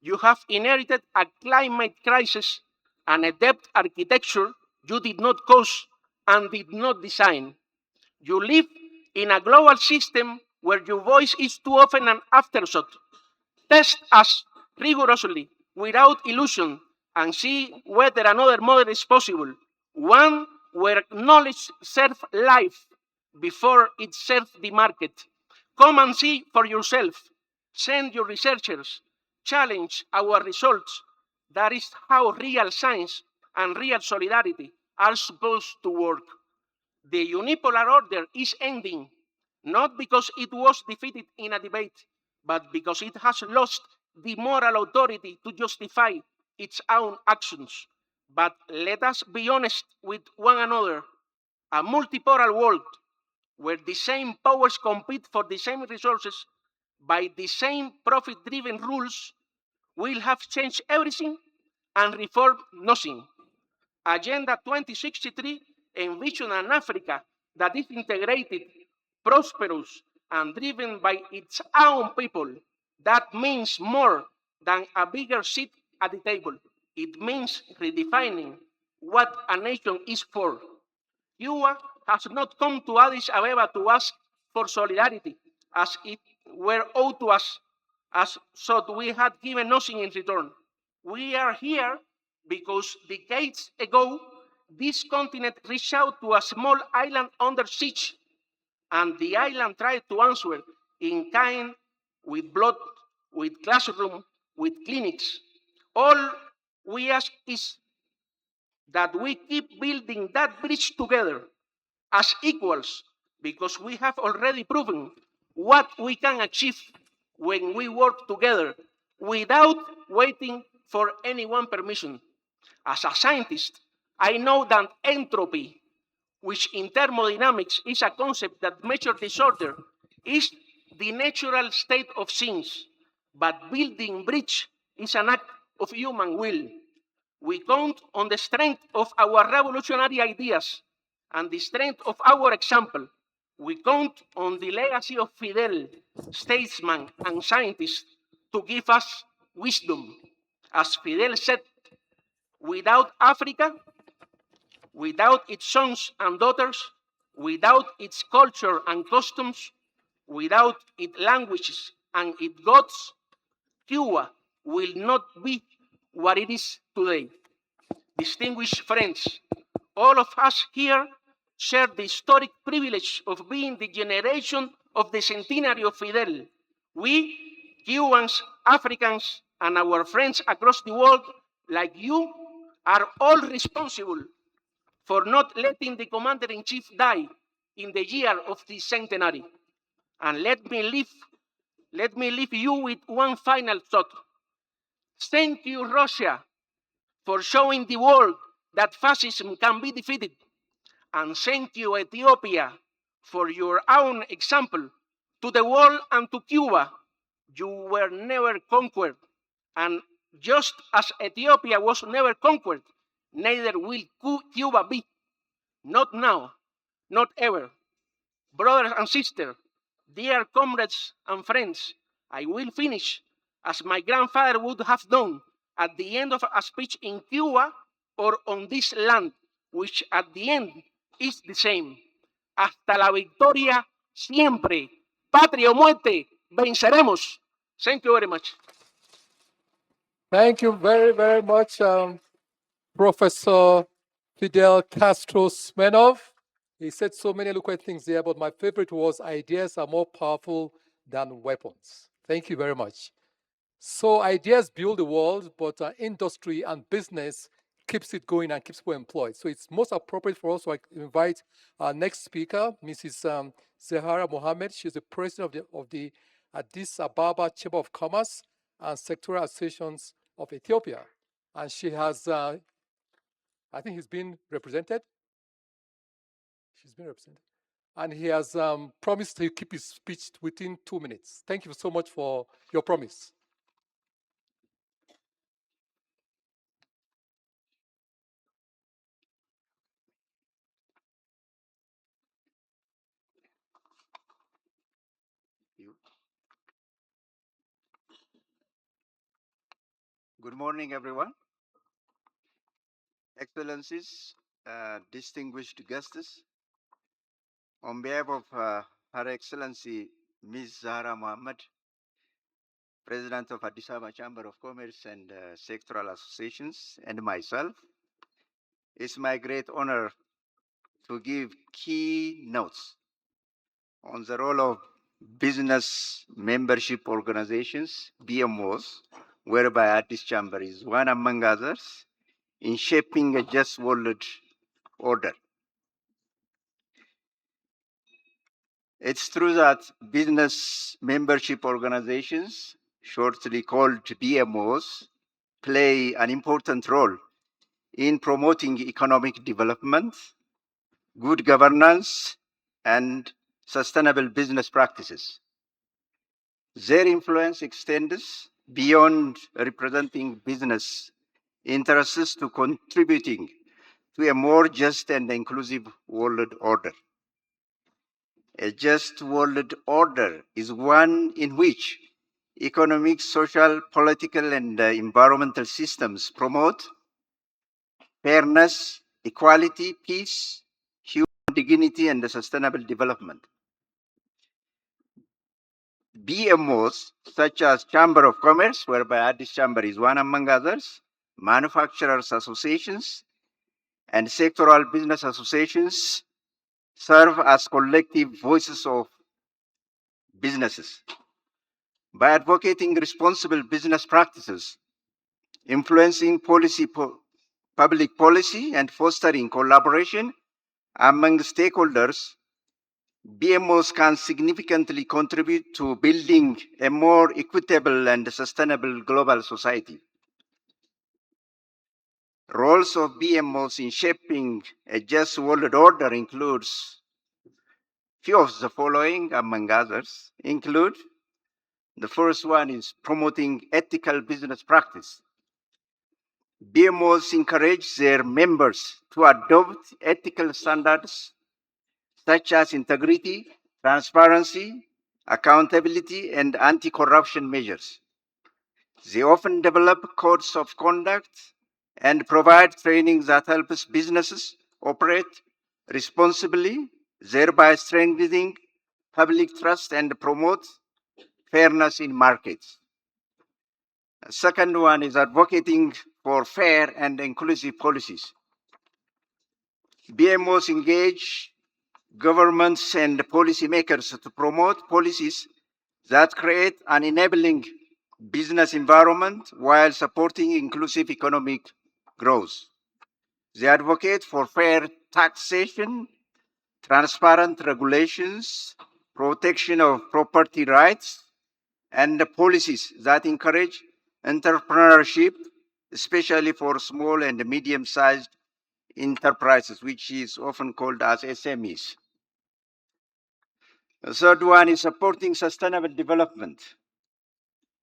you have inherited a climate crisis and a debt architecture you did not cause and did not design. You live in a global system where your voice is too often an afterthought. Test us rigorously, without illusion, and see whether another model is possible. One where knowledge serves life before it serves the market. Come and see for yourself. Send your researchers. Challenge our results. That is how real science and real solidarity are supposed to work. The unipolar order is ending, not because it was defeated in a debate, but because it has lost the moral authority to justify its own actions. But let us be honest with one another. A multipolar world where the same powers compete for the same resources by the same profit-driven rules, will have changed everything and reformed nothing. Agenda 2063 envisions an Africa that is integrated, prosperous, and driven by its own people. That means more than a bigger seat at the table. It means redefining what a nation is for. Cuba has not come to Addis Ababa to ask for solidarity, as it were owed to us, as so we had given nothing in return. We are here because decades ago, this continent reached out to a small island under siege, and the island tried to answer in kind, with blood, with classroom, with clinics. All we ask is that we keep building that bridge together as equals, because we have already proven what we can achieve when we work together without waiting for anyone's permission. As a scientist, I know that entropy, which in thermodynamics is a concept that measures disorder, is the natural state of things. But building bridge is an act of human will. We count on the strength of our revolutionary ideas and the strength of our example. We count on the legacy of Fidel, statesman and scientist, to give us wisdom. As Fidel said, without Africa, without its sons and daughters, without its culture and customs, without its languages and its gods, Cuba will not be what it is today. Distinguished friends, all of us here share the historic privilege of being the generation of the centenary of Fidel. We, Cubans, Africans, and our friends across the world, like you, are all responsible for not letting the commander-in-chief die in the year of the centenary. And let me leave you with one final thought. Thank you, Russia, for showing the world that fascism can be defeated. And thank you, Ethiopia, for your own example to the world and to Cuba. You were never conquered. And just as Ethiopia was never conquered, neither will Cuba be. Not now, not ever. Brothers and sisters, dear comrades and friends, I will finish as my grandfather would have done at the end of a speech in Cuba or on this land, which at the end is the same. Hasta la victoria siempre. Patria o muerte, venceremos. Thank you very much. Thank you very, very much, Professor Fidel Castro Smenov. He said so many eloquent things there, but my favorite was ideas are more powerful than weapons. Thank you very much. So ideas build the world, but industry and business keeps it going and keeps people employed. So it's most appropriate for us to invite our next speaker, Mrs. Zahara Mohammed. She's the president of the Addis Ababa Chamber of Commerce and Sectoral Associations of Ethiopia. And she has, I think he's been represented. She's been represented. And he has promised to keep his speech within 2 minutes. Thank you so much for your promise. Good morning, everyone. Excellencies, distinguished guests, on behalf of Her Excellency Ms. Zahra Mohammed, President of Addis Ababa Chamber of Commerce and Sectoral Associations, and myself, it's my great honor to give key notes on the role of business membership organizations, BMOs, whereby Addis Chamber is one among others, in shaping a just world order. It's true that business membership organizations, shortly called BMOs, play an important role in promoting economic development, good governance, and sustainable business practices. Their influence extends beyond representing business interests to contributing to a more just and inclusive world order. A just world order is one in which economic, social, political, and environmental systems promote fairness, equality, peace, human dignity, and sustainable development. BMOs, such as Chamber of Commerce, whereby Addis Chamber is one among others, manufacturers associations, and sectoral business associations, serve as collective voices of businesses. By advocating responsible business practices, influencing public policy, and fostering collaboration among stakeholders, BMOs can significantly contribute to building a more equitable and sustainable global society. Roles of BMOs in shaping a just world order includes few of the following, among others, include the first one is promoting ethical business practice. BMOs encourage their members to adopt ethical standards such as integrity, transparency, accountability, and anti-corruption measures. They often develop codes of conduct and provide training that helps businesses operate responsibly, thereby strengthening public trust and promote fairness in markets. The second one is advocating for fair and inclusive policies. BMOs engage governments and policymakers to promote policies that create an enabling business environment while supporting inclusive economic growth. They advocate for fair taxation, transparent regulations, protection of property rights, and policies that encourage entrepreneurship, especially for small and medium-sized enterprises, which is often called as SMEs. The third one is supporting sustainable development.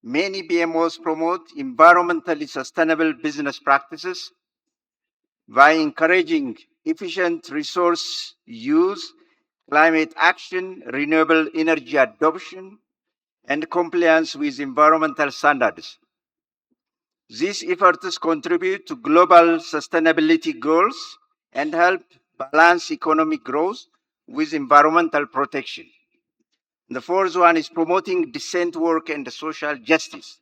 Many BMOs promote environmentally sustainable business practices by encouraging efficient resource use, climate action, renewable energy adoption, and compliance with environmental standards. These efforts contribute to global sustainability goals and help balance economic growth with environmental protection. The fourth one is promoting decent work and social justice.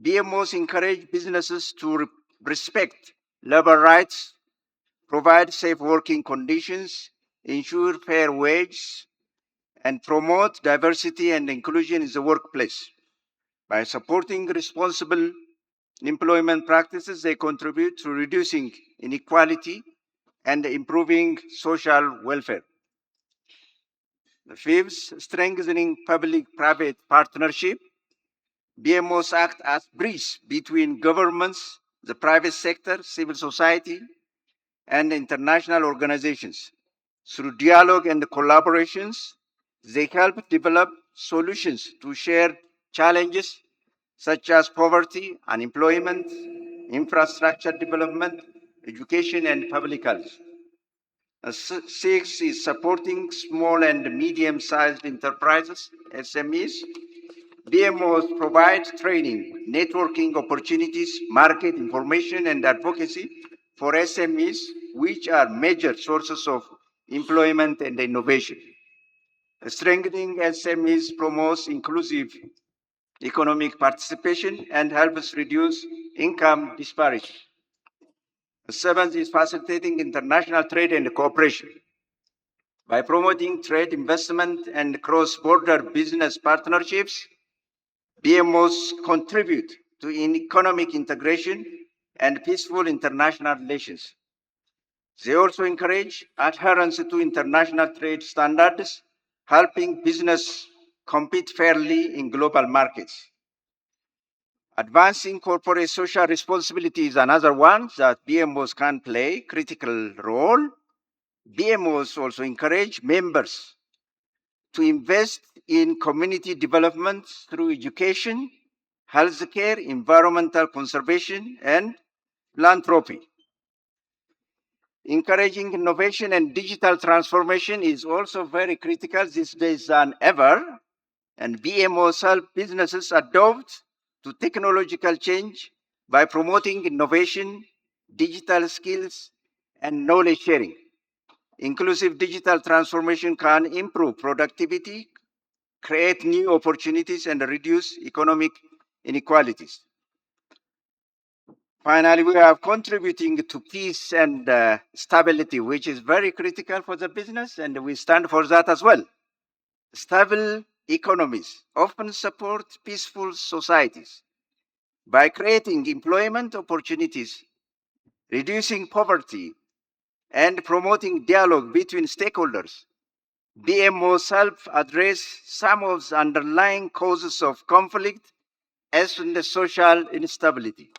BMOs encourage businesses to respect labor rights, provide safe working conditions, ensure fair wages, and promote diversity and inclusion in the workplace. By supporting responsible employment practices, they contribute to reducing inequality and improving social welfare. The fifth, strengthening public-private partnership. BMOs act as bridge between governments, the private sector, civil society, and international organizations. Through dialogue and collaborations, they help develop solutions to shared challenges such as poverty, unemployment, infrastructure development, education, and public health. Sixth is supporting small and medium-sized enterprises, SMEs. BMOs provide training, networking opportunities, market information, and advocacy for SMEs, which are major sources of employment and innovation. Strengthening SMEs promotes inclusive economic participation and helps reduce income disparity. The seventh is facilitating international trade and cooperation. By promoting trade, investment, and cross-border business partnerships, BMOs contribute to economic integration and peaceful international relations. They also encourage adherence to international trade standards, helping business compete fairly in global markets. Advancing corporate social responsibility is another one that BMOs can play a critical role. BMOs also encourage members to invest in community development through education, healthcare, environmental conservation, and philanthropy. Encouraging innovation and digital transformation is also very critical these days than ever, and BMOs help businesses adopt to technological change by promoting innovation, digital skills, and knowledge sharing. Inclusive digital transformation can improve productivity, create new opportunities, and reduce economic inequalities. Finally, we are contributing to peace and stability, which is very critical for the business, and we stand for that as well. Stable economies often support peaceful societies by creating employment opportunities, reducing poverty, and promoting dialogue between stakeholders. BMOs help address some of the underlying causes of conflict as in the social instability.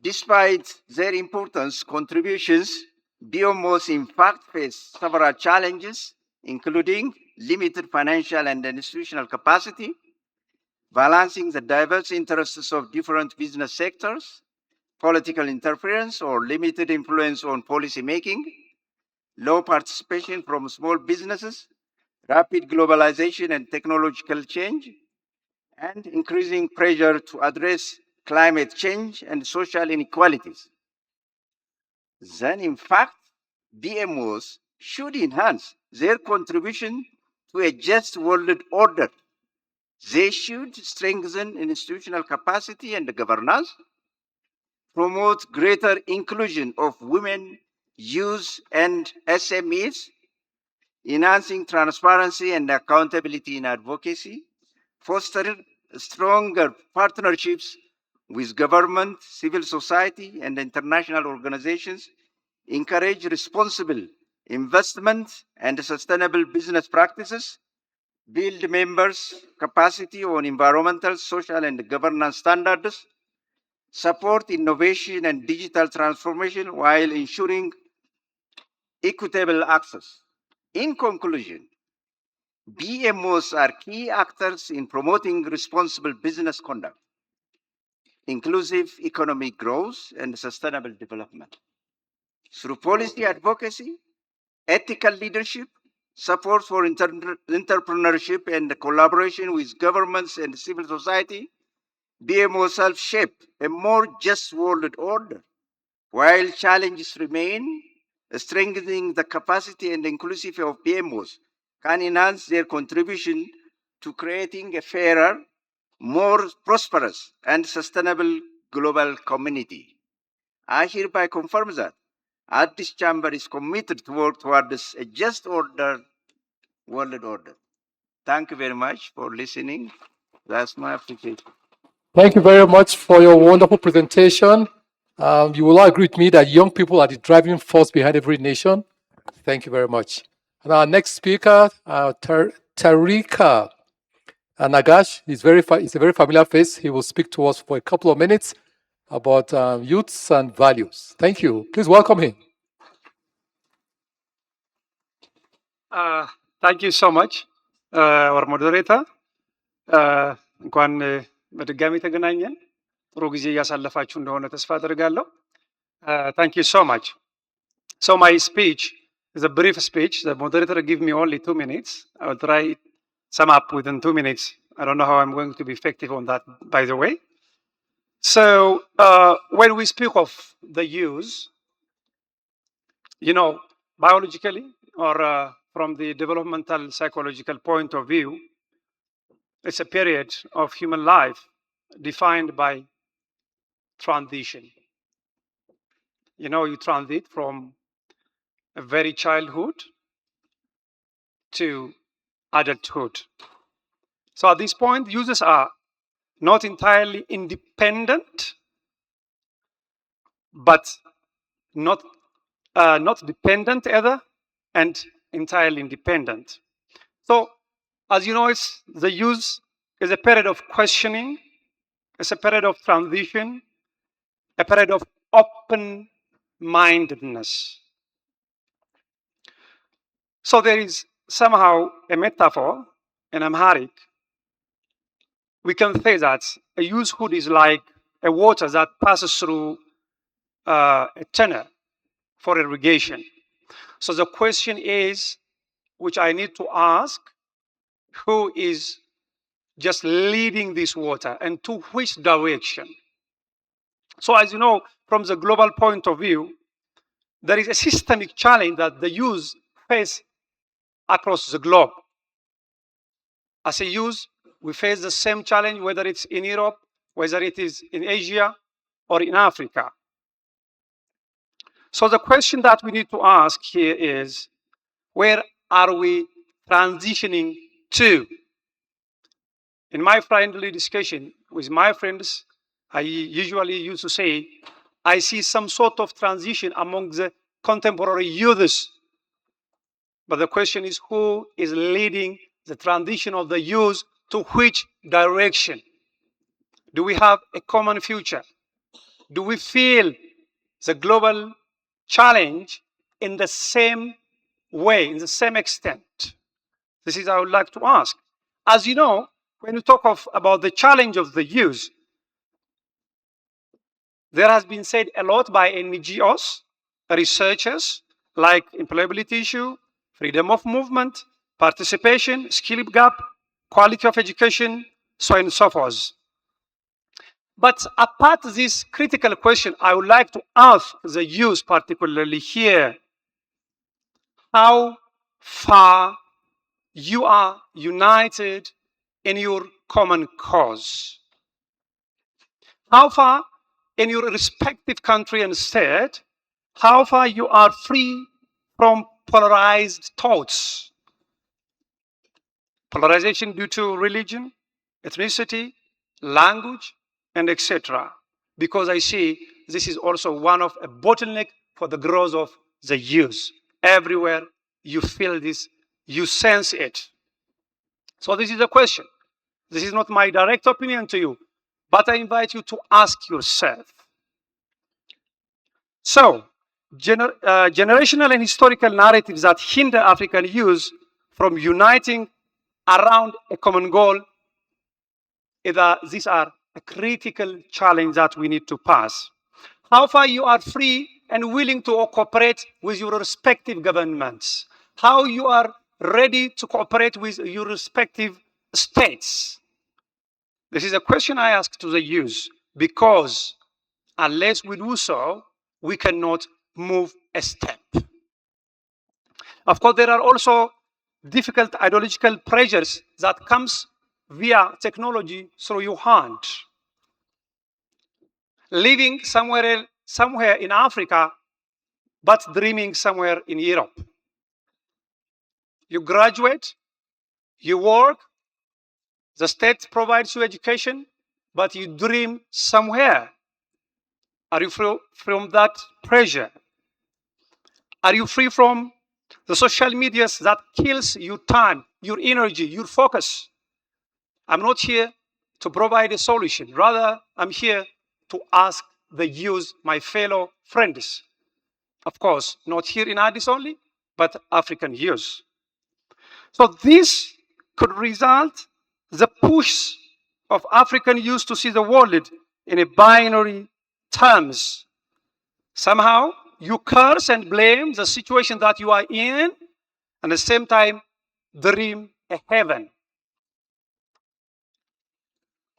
Despite their importance, contributions, BMOs in fact face several challenges, including limited financial and institutional capacity, balancing the diverse interests of different business sectors, political interference or limited influence on policy making, low participation from small businesses, rapid globalization and technological change, and increasing pressure to address climate change and social inequalities. Then, in fact, BMOs should enhance their contribution to a just world order. They should strengthen institutional capacity and governance, promote greater inclusion of women, youth, and SMEs, enhancing transparency and accountability in advocacy, foster stronger partnerships with government, civil society, and international organizations, encourage responsible investment and sustainable business practices, build members' capacity on environmental, social, and governance standards, support innovation and digital transformation while ensuring equitable access. In conclusion, BMOs are key actors in promoting responsible business conduct, inclusive economic growth, and sustainable development. Through policy advocacy, ethical leadership, support for entrepreneurship, and collaboration with governments and civil society, BMOs help shape a more just world order. While challenges remain, strengthening the capacity and inclusivity of BMOs can enhance their contribution to creating a fairer, more prosperous, and sustainable global community. I hereby confirm that Addis Chamber is committed to work towards a just order, world order. Thank you very much for listening. That's my appreciation. Thank you very much for your wonderful presentation. You will all agree with me that young people are the driving force behind every nation. Thank you very much. And our next speaker, Tarika Nagash, is a very familiar face. He will speak to us for a couple of minutes about youths and values. Thank you. Please welcome him. Thank you so much, our moderator. እንኳን በድጋሚ ተገናኘን። ጥሩ ጊዜ እያሳለፋችሁ እንደሆነ ተስፋ አደርጋለሁ። Thank you so much. So my speech is a brief speech. The moderator gave me only 2 minutes. I will try to sum up within 2 minutes. I don't know how I'm going to be effective on that, by the way. So when we speak of the youth, you know, biologically or from the developmental psychological point of view, it's a period of human life defined by transition. You know, you transit from a very childhood to adulthood. So at this point, users are not entirely independent, but not dependent either, and entirely independent. So, as you know, the youth is a period of questioning, it's a period of transition, a period of open-mindedness. So there is somehow a metaphor in Amharic. We can say that a youthhood is like a water that passes through a tunnel for irrigation. So the question is, which I need to ask, who is just leading this water and to which direction? So as you know, from the global point of view, there is a systemic challenge that the youth face across the globe. As a youth, we face the same challenge, whether it's in Europe, whether it is in Asia, or in Africa. So the question that we need to ask here is, where are we transitioning to? In my friendly discussion with my friends, I usually used to say, I see some sort of transition among the contemporary youths. But the question is, who is leading the transition of the youth to which direction? Do we have a common future? Do we feel the global challenge in the same way, in the same extent? This is what I would like to ask. As you know, when we talk about the challenge of the youth, there has been said a lot by NGOs, researchers, like employability issue, freedom of movement, participation, skill gap, quality of education, so on and so forth. But apart this critical question, I would like to ask the youth, particularly here, how far you are united in your common cause. How far in your respective country and state, how far you are free from polarized thoughts. Polarization due to religion, ethnicity, language, and etc. Because I see this is also one of a bottleneck for the growth of the youth. Everywhere you feel this, you sense it. So this is the question. This is not my direct opinion to you, but I invite you to ask yourself. So, generational and historical narratives that hinder African youth from uniting around a common goal, these are a critical challenge that we need to pass. How far you are free and willing to cooperate with your respective governments. How you are ready to cooperate with your respective states. This is a question I ask to the youth, because unless we do so, we cannot move a step. Of course, there are also difficult ideological pressures that comes via technology through your hand. Living somewhere in Africa, but dreaming somewhere in Europe. You graduate, you work, the state provides you education, but you dream somewhere. Are you free from that pressure? Are you free from the social medias that kills your time, your energy, your focus? I'm not here to provide a solution. Rather, I'm here to ask the youth, my fellow friends. Of course, not here in Addis only, but African youth. So this could result the push of African youth to see the world in a binary terms. Somehow, you curse and blame the situation that you are in, and at the same time, dream a heaven.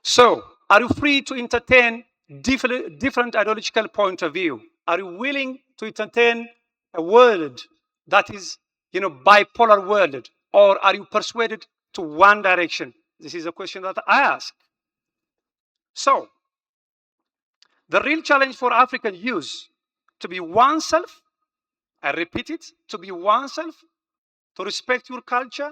So, are you free to entertain different ideological point of view? Are you willing to entertain a world that is, bipolar world, or are you persuaded to one direction? This is a question that I ask. So, the real challenge for African youth to be oneself, I repeat it, to be oneself, to respect your culture,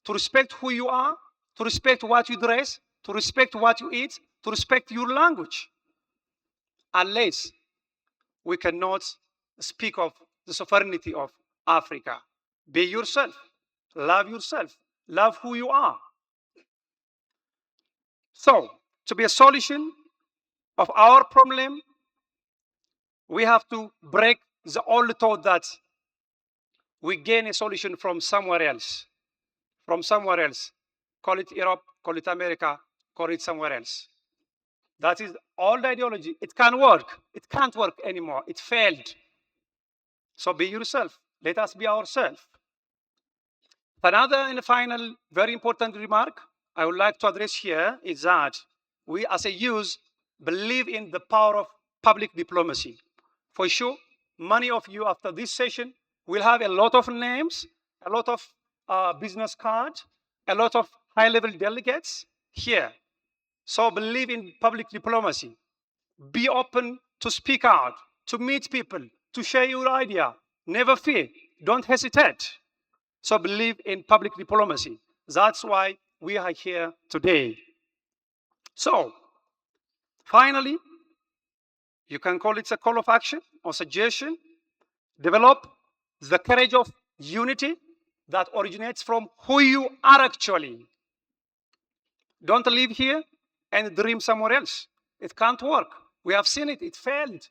to respect who you are, to respect what you dress, to respect what you eat, to respect your language. Unless we cannot speak of the sovereignty of Africa. Be yourself, love who you are. So, to be a solution of our problem, we have to break the old thought that we gain a solution from somewhere else. From somewhere else. Call it Europe, call it America, call it somewhere else. That is all the ideology. It can work. It can't work anymore. It failed. So be yourself. Let us be ourselves. Another and final very important remark I would like to address here is that we as a youth believe in the power of public diplomacy. For sure, many of you after this session will have a lot of names, a lot of business cards, a lot of high-level delegates here. So believe in public diplomacy. Be open to speak out, to meet people, to share your idea. Never fear. Don't hesitate. So believe in public diplomacy. That's why we are here today. So, finally, you can call it a call of action or suggestion. Develop the courage of unity that originates from who you are actually. Don't live here and dream somewhere else. It can't work. We have seen it. It failed.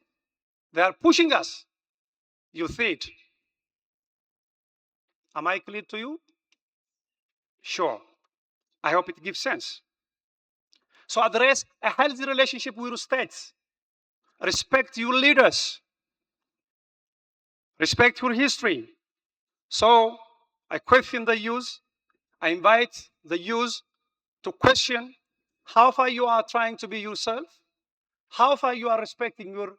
They are pushing us. You see it. Am I clear to you? Sure. I hope it gives sense. So address a healthy relationship with your states. Respect your leaders. Respect your history. So I question the youth. I invite the youth to question how far you are trying to be yourself, how far you are respecting your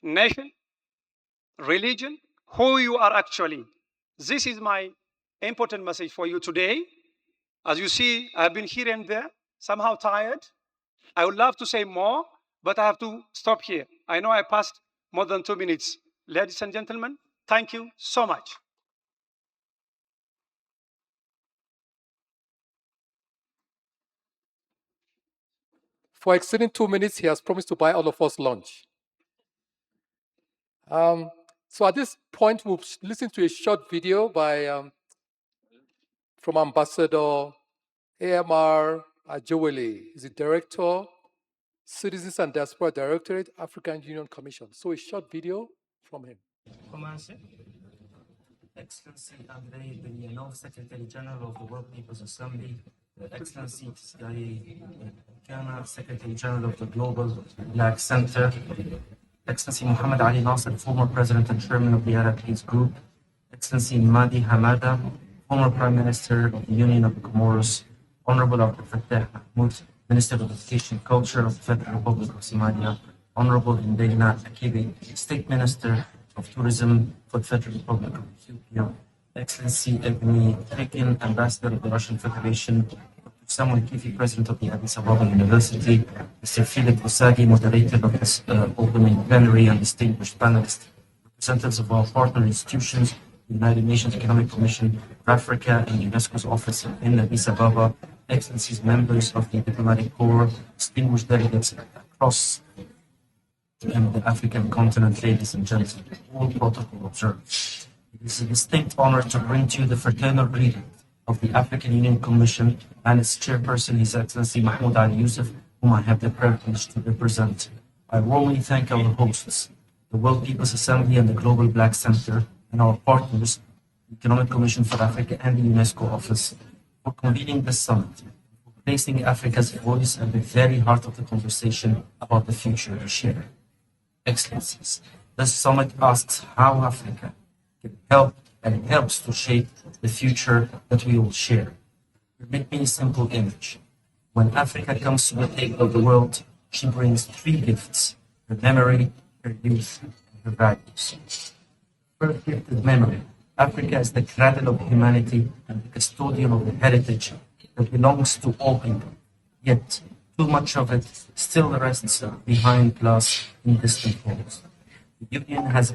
nation, religion, who you are actually. This is my important message for you today. As you see, I've been here and there, somehow tired. I would love to say more, but I have to stop here. I know I passed more than 2 minutes. Ladies and gentlemen, thank you so much. For exceeding 2 minutes, he has promised to buy all of us lunch. So at this point, we'll listen to a short video by from Ambassador AMR Ajowele. He's the Director, Citizens and Diaspora Directorate, African Union Commission. So a short video from him. Excellency Andrei Belyanov, Secretary General of the World People's Assembly, Excellency Tsgaye Ghana, Secretary General of the Global Black Center, Excellency Muhammad Ali Nasser, former President and Chairman of the Arab Peace Group, Excellency Madi Hamada, former Prime Minister of the Union of the Comoros, Honorable Abdel Fattah Mahmoud, Minister of Education and Culture of the Federal Republic of Somalia, Honorable Indegna Akibi, State Minister of Tourism for the Federal Republic of Ethiopia, Excellency Evgeny Trekin, Ambassador of the Russian Federation, Dr. Samuel Kifi, President of the Addis Ababa University, Mr. Philip Osagi, Moderator of this opening plenary, and distinguished panelists, representatives of our partner institutions, the United Nations Economic Commission of Africa and UNESCO's office in Addis Ababa, Excellencies, members of the diplomatic corps, distinguished delegates across the African continent, ladies and gentlemen, all protocol observed. It is a distinct honor to bring to you the fraternal greeting of the African Union Commission and its chairperson, His Excellency Mahmoud Ali Yusuf, whom I have the privilege to represent. I warmly thank our hosts, the World People's Assembly and the Global Black Center, and our partners, the Economic Commission for Africa and the UNESCO Office, for convening this summit, for placing Africa's voice at the very heart of the conversation about the future we share. Excellencies, this summit asks how Africa can help and helps to shape the future that we all share. Permit me a simple image. When Africa comes to the table of the world, she brings 3 gifts: her memory, her youth, and her values. First gift is memory. Africa is the cradle of humanity and the custodian of the heritage that belongs to all people. Yet, too much of it still rests behind glass in distant halls. The Union has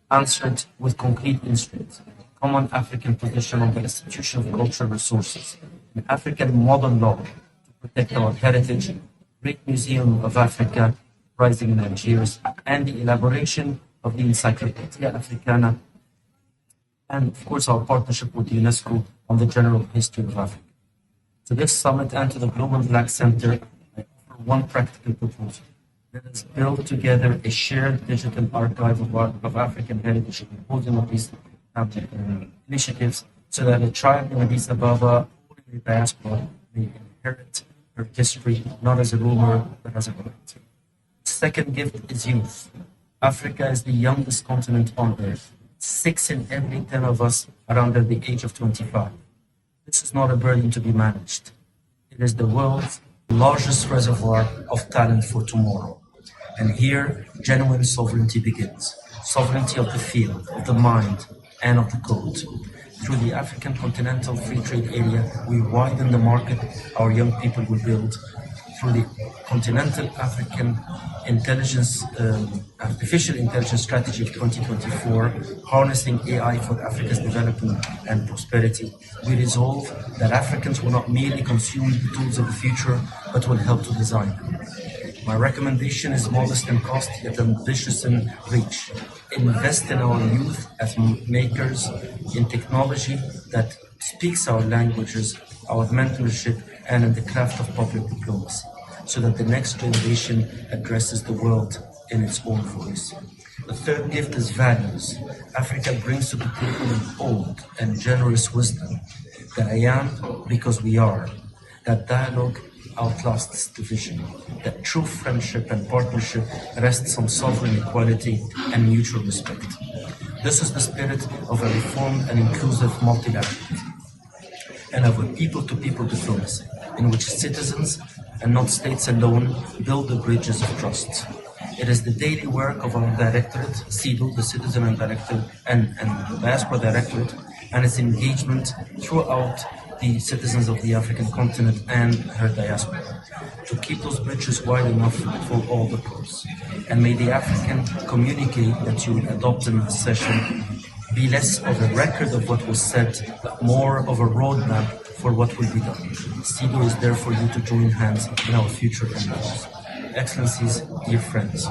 answered with concrete instruments, common African position on the institution of cultural resources, an African modern law to protect our heritage, Great Museum of Africa rising in Algiers, and the elaboration of the Encyclopedia Africana, and of course our partnership with UNESCO on the general history of Africa. To this summit and to the Global Black Center, I offer one practical proposal. Let us build together a shared digital archive of African heritage composing of these initiatives so that a child in Addis Ababa or in the diaspora may inherit her history not as a rumor but as a right. Second gift is youth. Africa is the youngest continent on earth. 6 in every 10 of us are under the age of 25. This is not a burden to be managed. It is the world's largest reservoir of talent for tomorrow. And here, genuine sovereignty begins. Sovereignty of the field, of the mind, and of the code. Through the African Continental Free Trade Area, we widen the market our young people will build. Through the Continental African Artificial Intelligence Strategy of 2024, harnessing AI for Africa's development and prosperity, we resolve that Africans will not merely consume the tools of the future, but will help to design them. My recommendation is modest in cost, yet ambitious in reach. Invest in our youth as makers, in technology that speaks our languages, our mentorship, and in the craft of public diplomacy, so that the next generation addresses the world in its own voice. The third gift is values. Africa brings to the table an old and generous wisdom that I am because we are. That dialogue outlasts division. That true friendship and partnership rests on sovereign equality and mutual respect. This is the spirit of a reformed and inclusive multilateralism, and of a people-to-people diplomacy, in which citizens and not states alone build the bridges of trust. It is the daily work of our directorate, CEDO, the Citizen and Director, and the Diaspora Directorate, and its engagement throughout the citizens of the African continent and her diaspora, to keep those bridges wide enough for all the poles. And may the African communique that you will adopt in this session be less of a record of what was said, but more of a roadmap for what will be done. CEDO is there for you to join hands in our future endeavors. Excellencies, dear friends,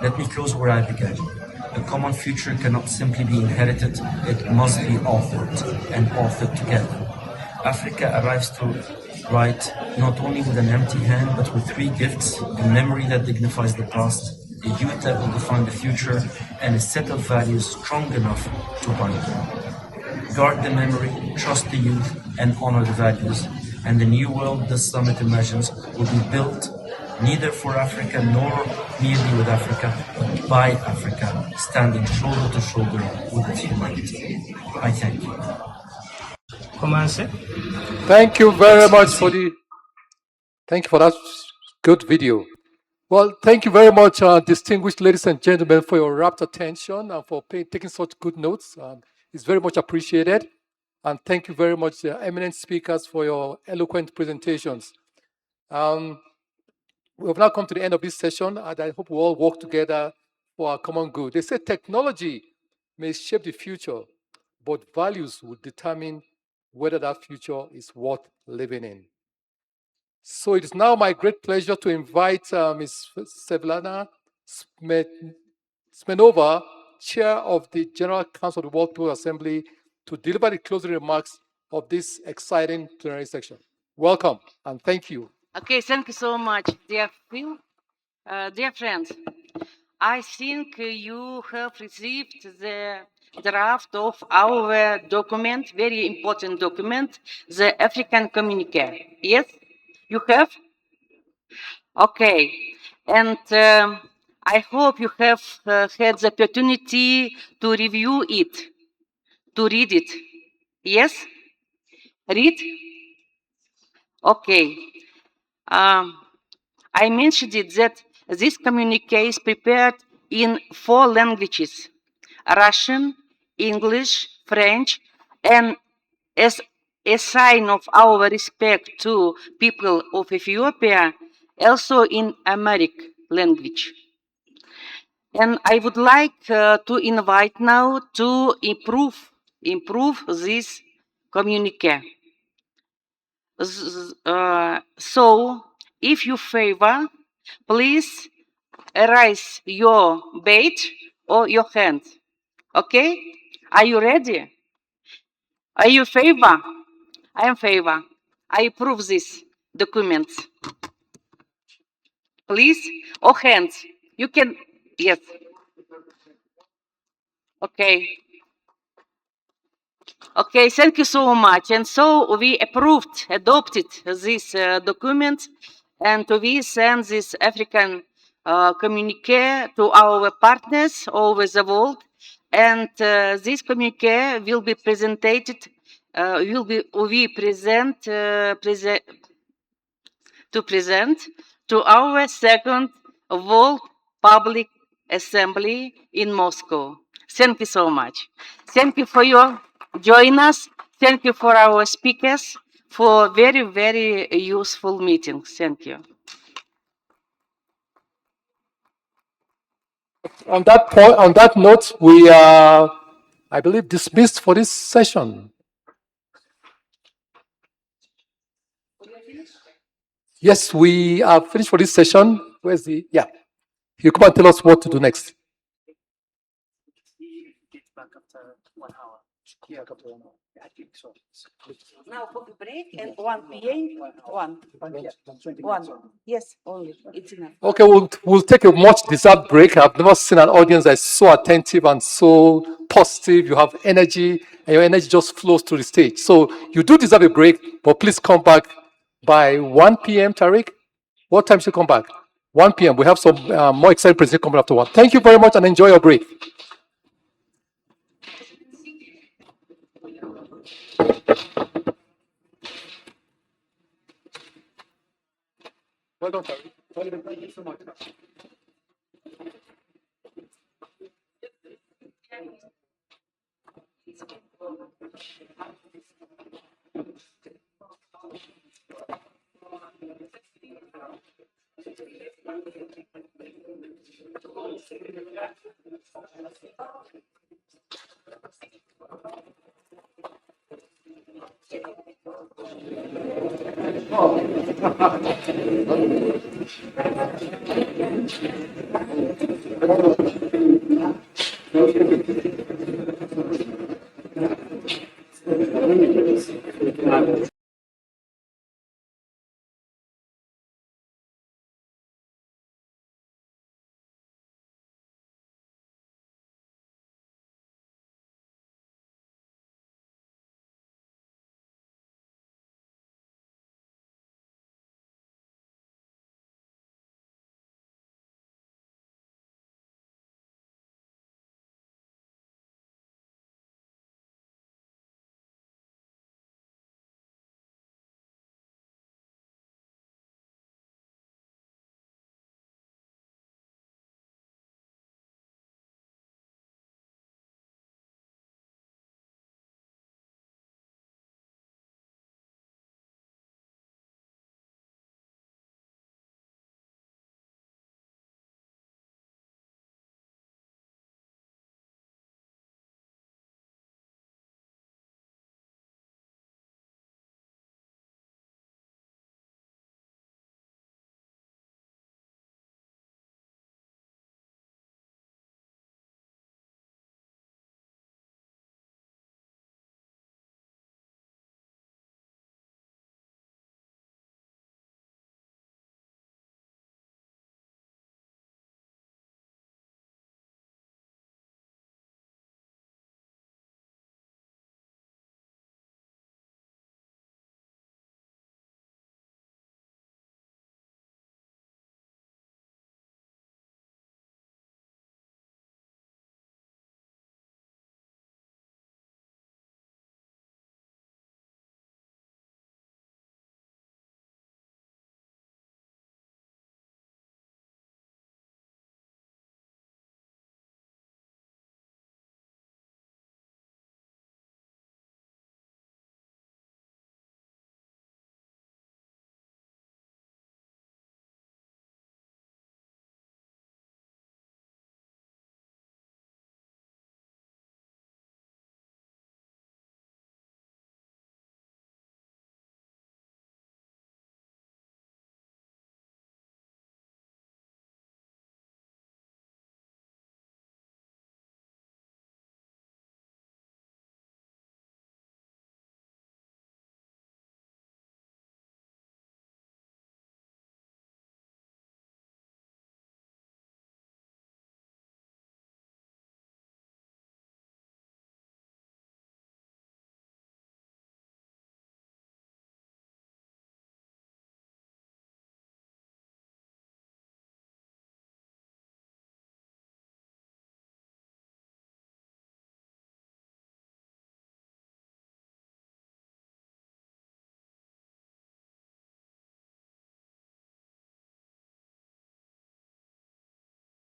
let me close where I began. A common future cannot simply be inherited, it must be authored, and authored together. Africa arrives to write not only with an empty hand, but with 3 gifts: a memory that dignifies the past, a youth that will define the future, and a set of values strong enough to bind them. Guard the memory, trust the youth, and honor the values, and the new world this summit imagines will be built neither for Africa nor merely with Africa, but by Africa, standing shoulder to shoulder with its humanity. I thank you. Thank you very much for that good video. Well, thank you very much, distinguished ladies and gentlemen, for your rapt attention and for taking such good notes. It's very much appreciated. And thank you very much, eminent speakers, for your eloquent presentations. We have now come to the end of this session, and I hope we all work together for our common good. They say technology may shape the future, but values will determine whether that future is worth living in. So it is now my great pleasure to invite Ms. Sevlana Smenova, Chair of the General Council of the World People's Assembly, to deliver the closing remarks of this exciting plenary section. Welcome, and thank you. Okay, thank you so much, dear Phil. Dear friends, I think you have received the draft of our document, very important document, the African Communique. Yes, you have? Okay, and I hope you have had the opportunity to review it, to read it. Yes? Read? Okay. I mentioned it that this communique is prepared in 4 languages: Russian, English, French, and as a sign of our respect to people of Ethiopia, also in Amharic language. And I would like to invite now to improve this communique. So, if you favor, please raise your badge or your hand. Okay? Are you ready? Are you favor? I am favor. I approve this document. Please, or hands. You can, yes. Okay. Okay, thank you so much. And so we adopted this document, and we send this African communique to our partners all over the world. And this communique will be presented, we present to our second World Public Assembly in Moscow. Thank you so much. Thank you for your join us. Thank you for our speakers for very, very useful meeting. Thank you. On that point, on that note, we are, I believe, dismissed for this session. Yes, we are finished for this session. Where's the, yeah. You come and tell us what to do next. Now coffee break and 1 p.m. 1. Yes, only. It's enough. Okay, we'll take a much deserved break. I've never seen an audience that is so attentive and so positive. You have energy, and your energy just flows to the stage. So you do deserve a break, but please come back by 1 p.m., Tariq. What time should you come back? 1 p.m. We have some more exciting presentation coming after 1. Thank you very much and enjoy your break. Well done, Tariq. Thank you so much. Oh.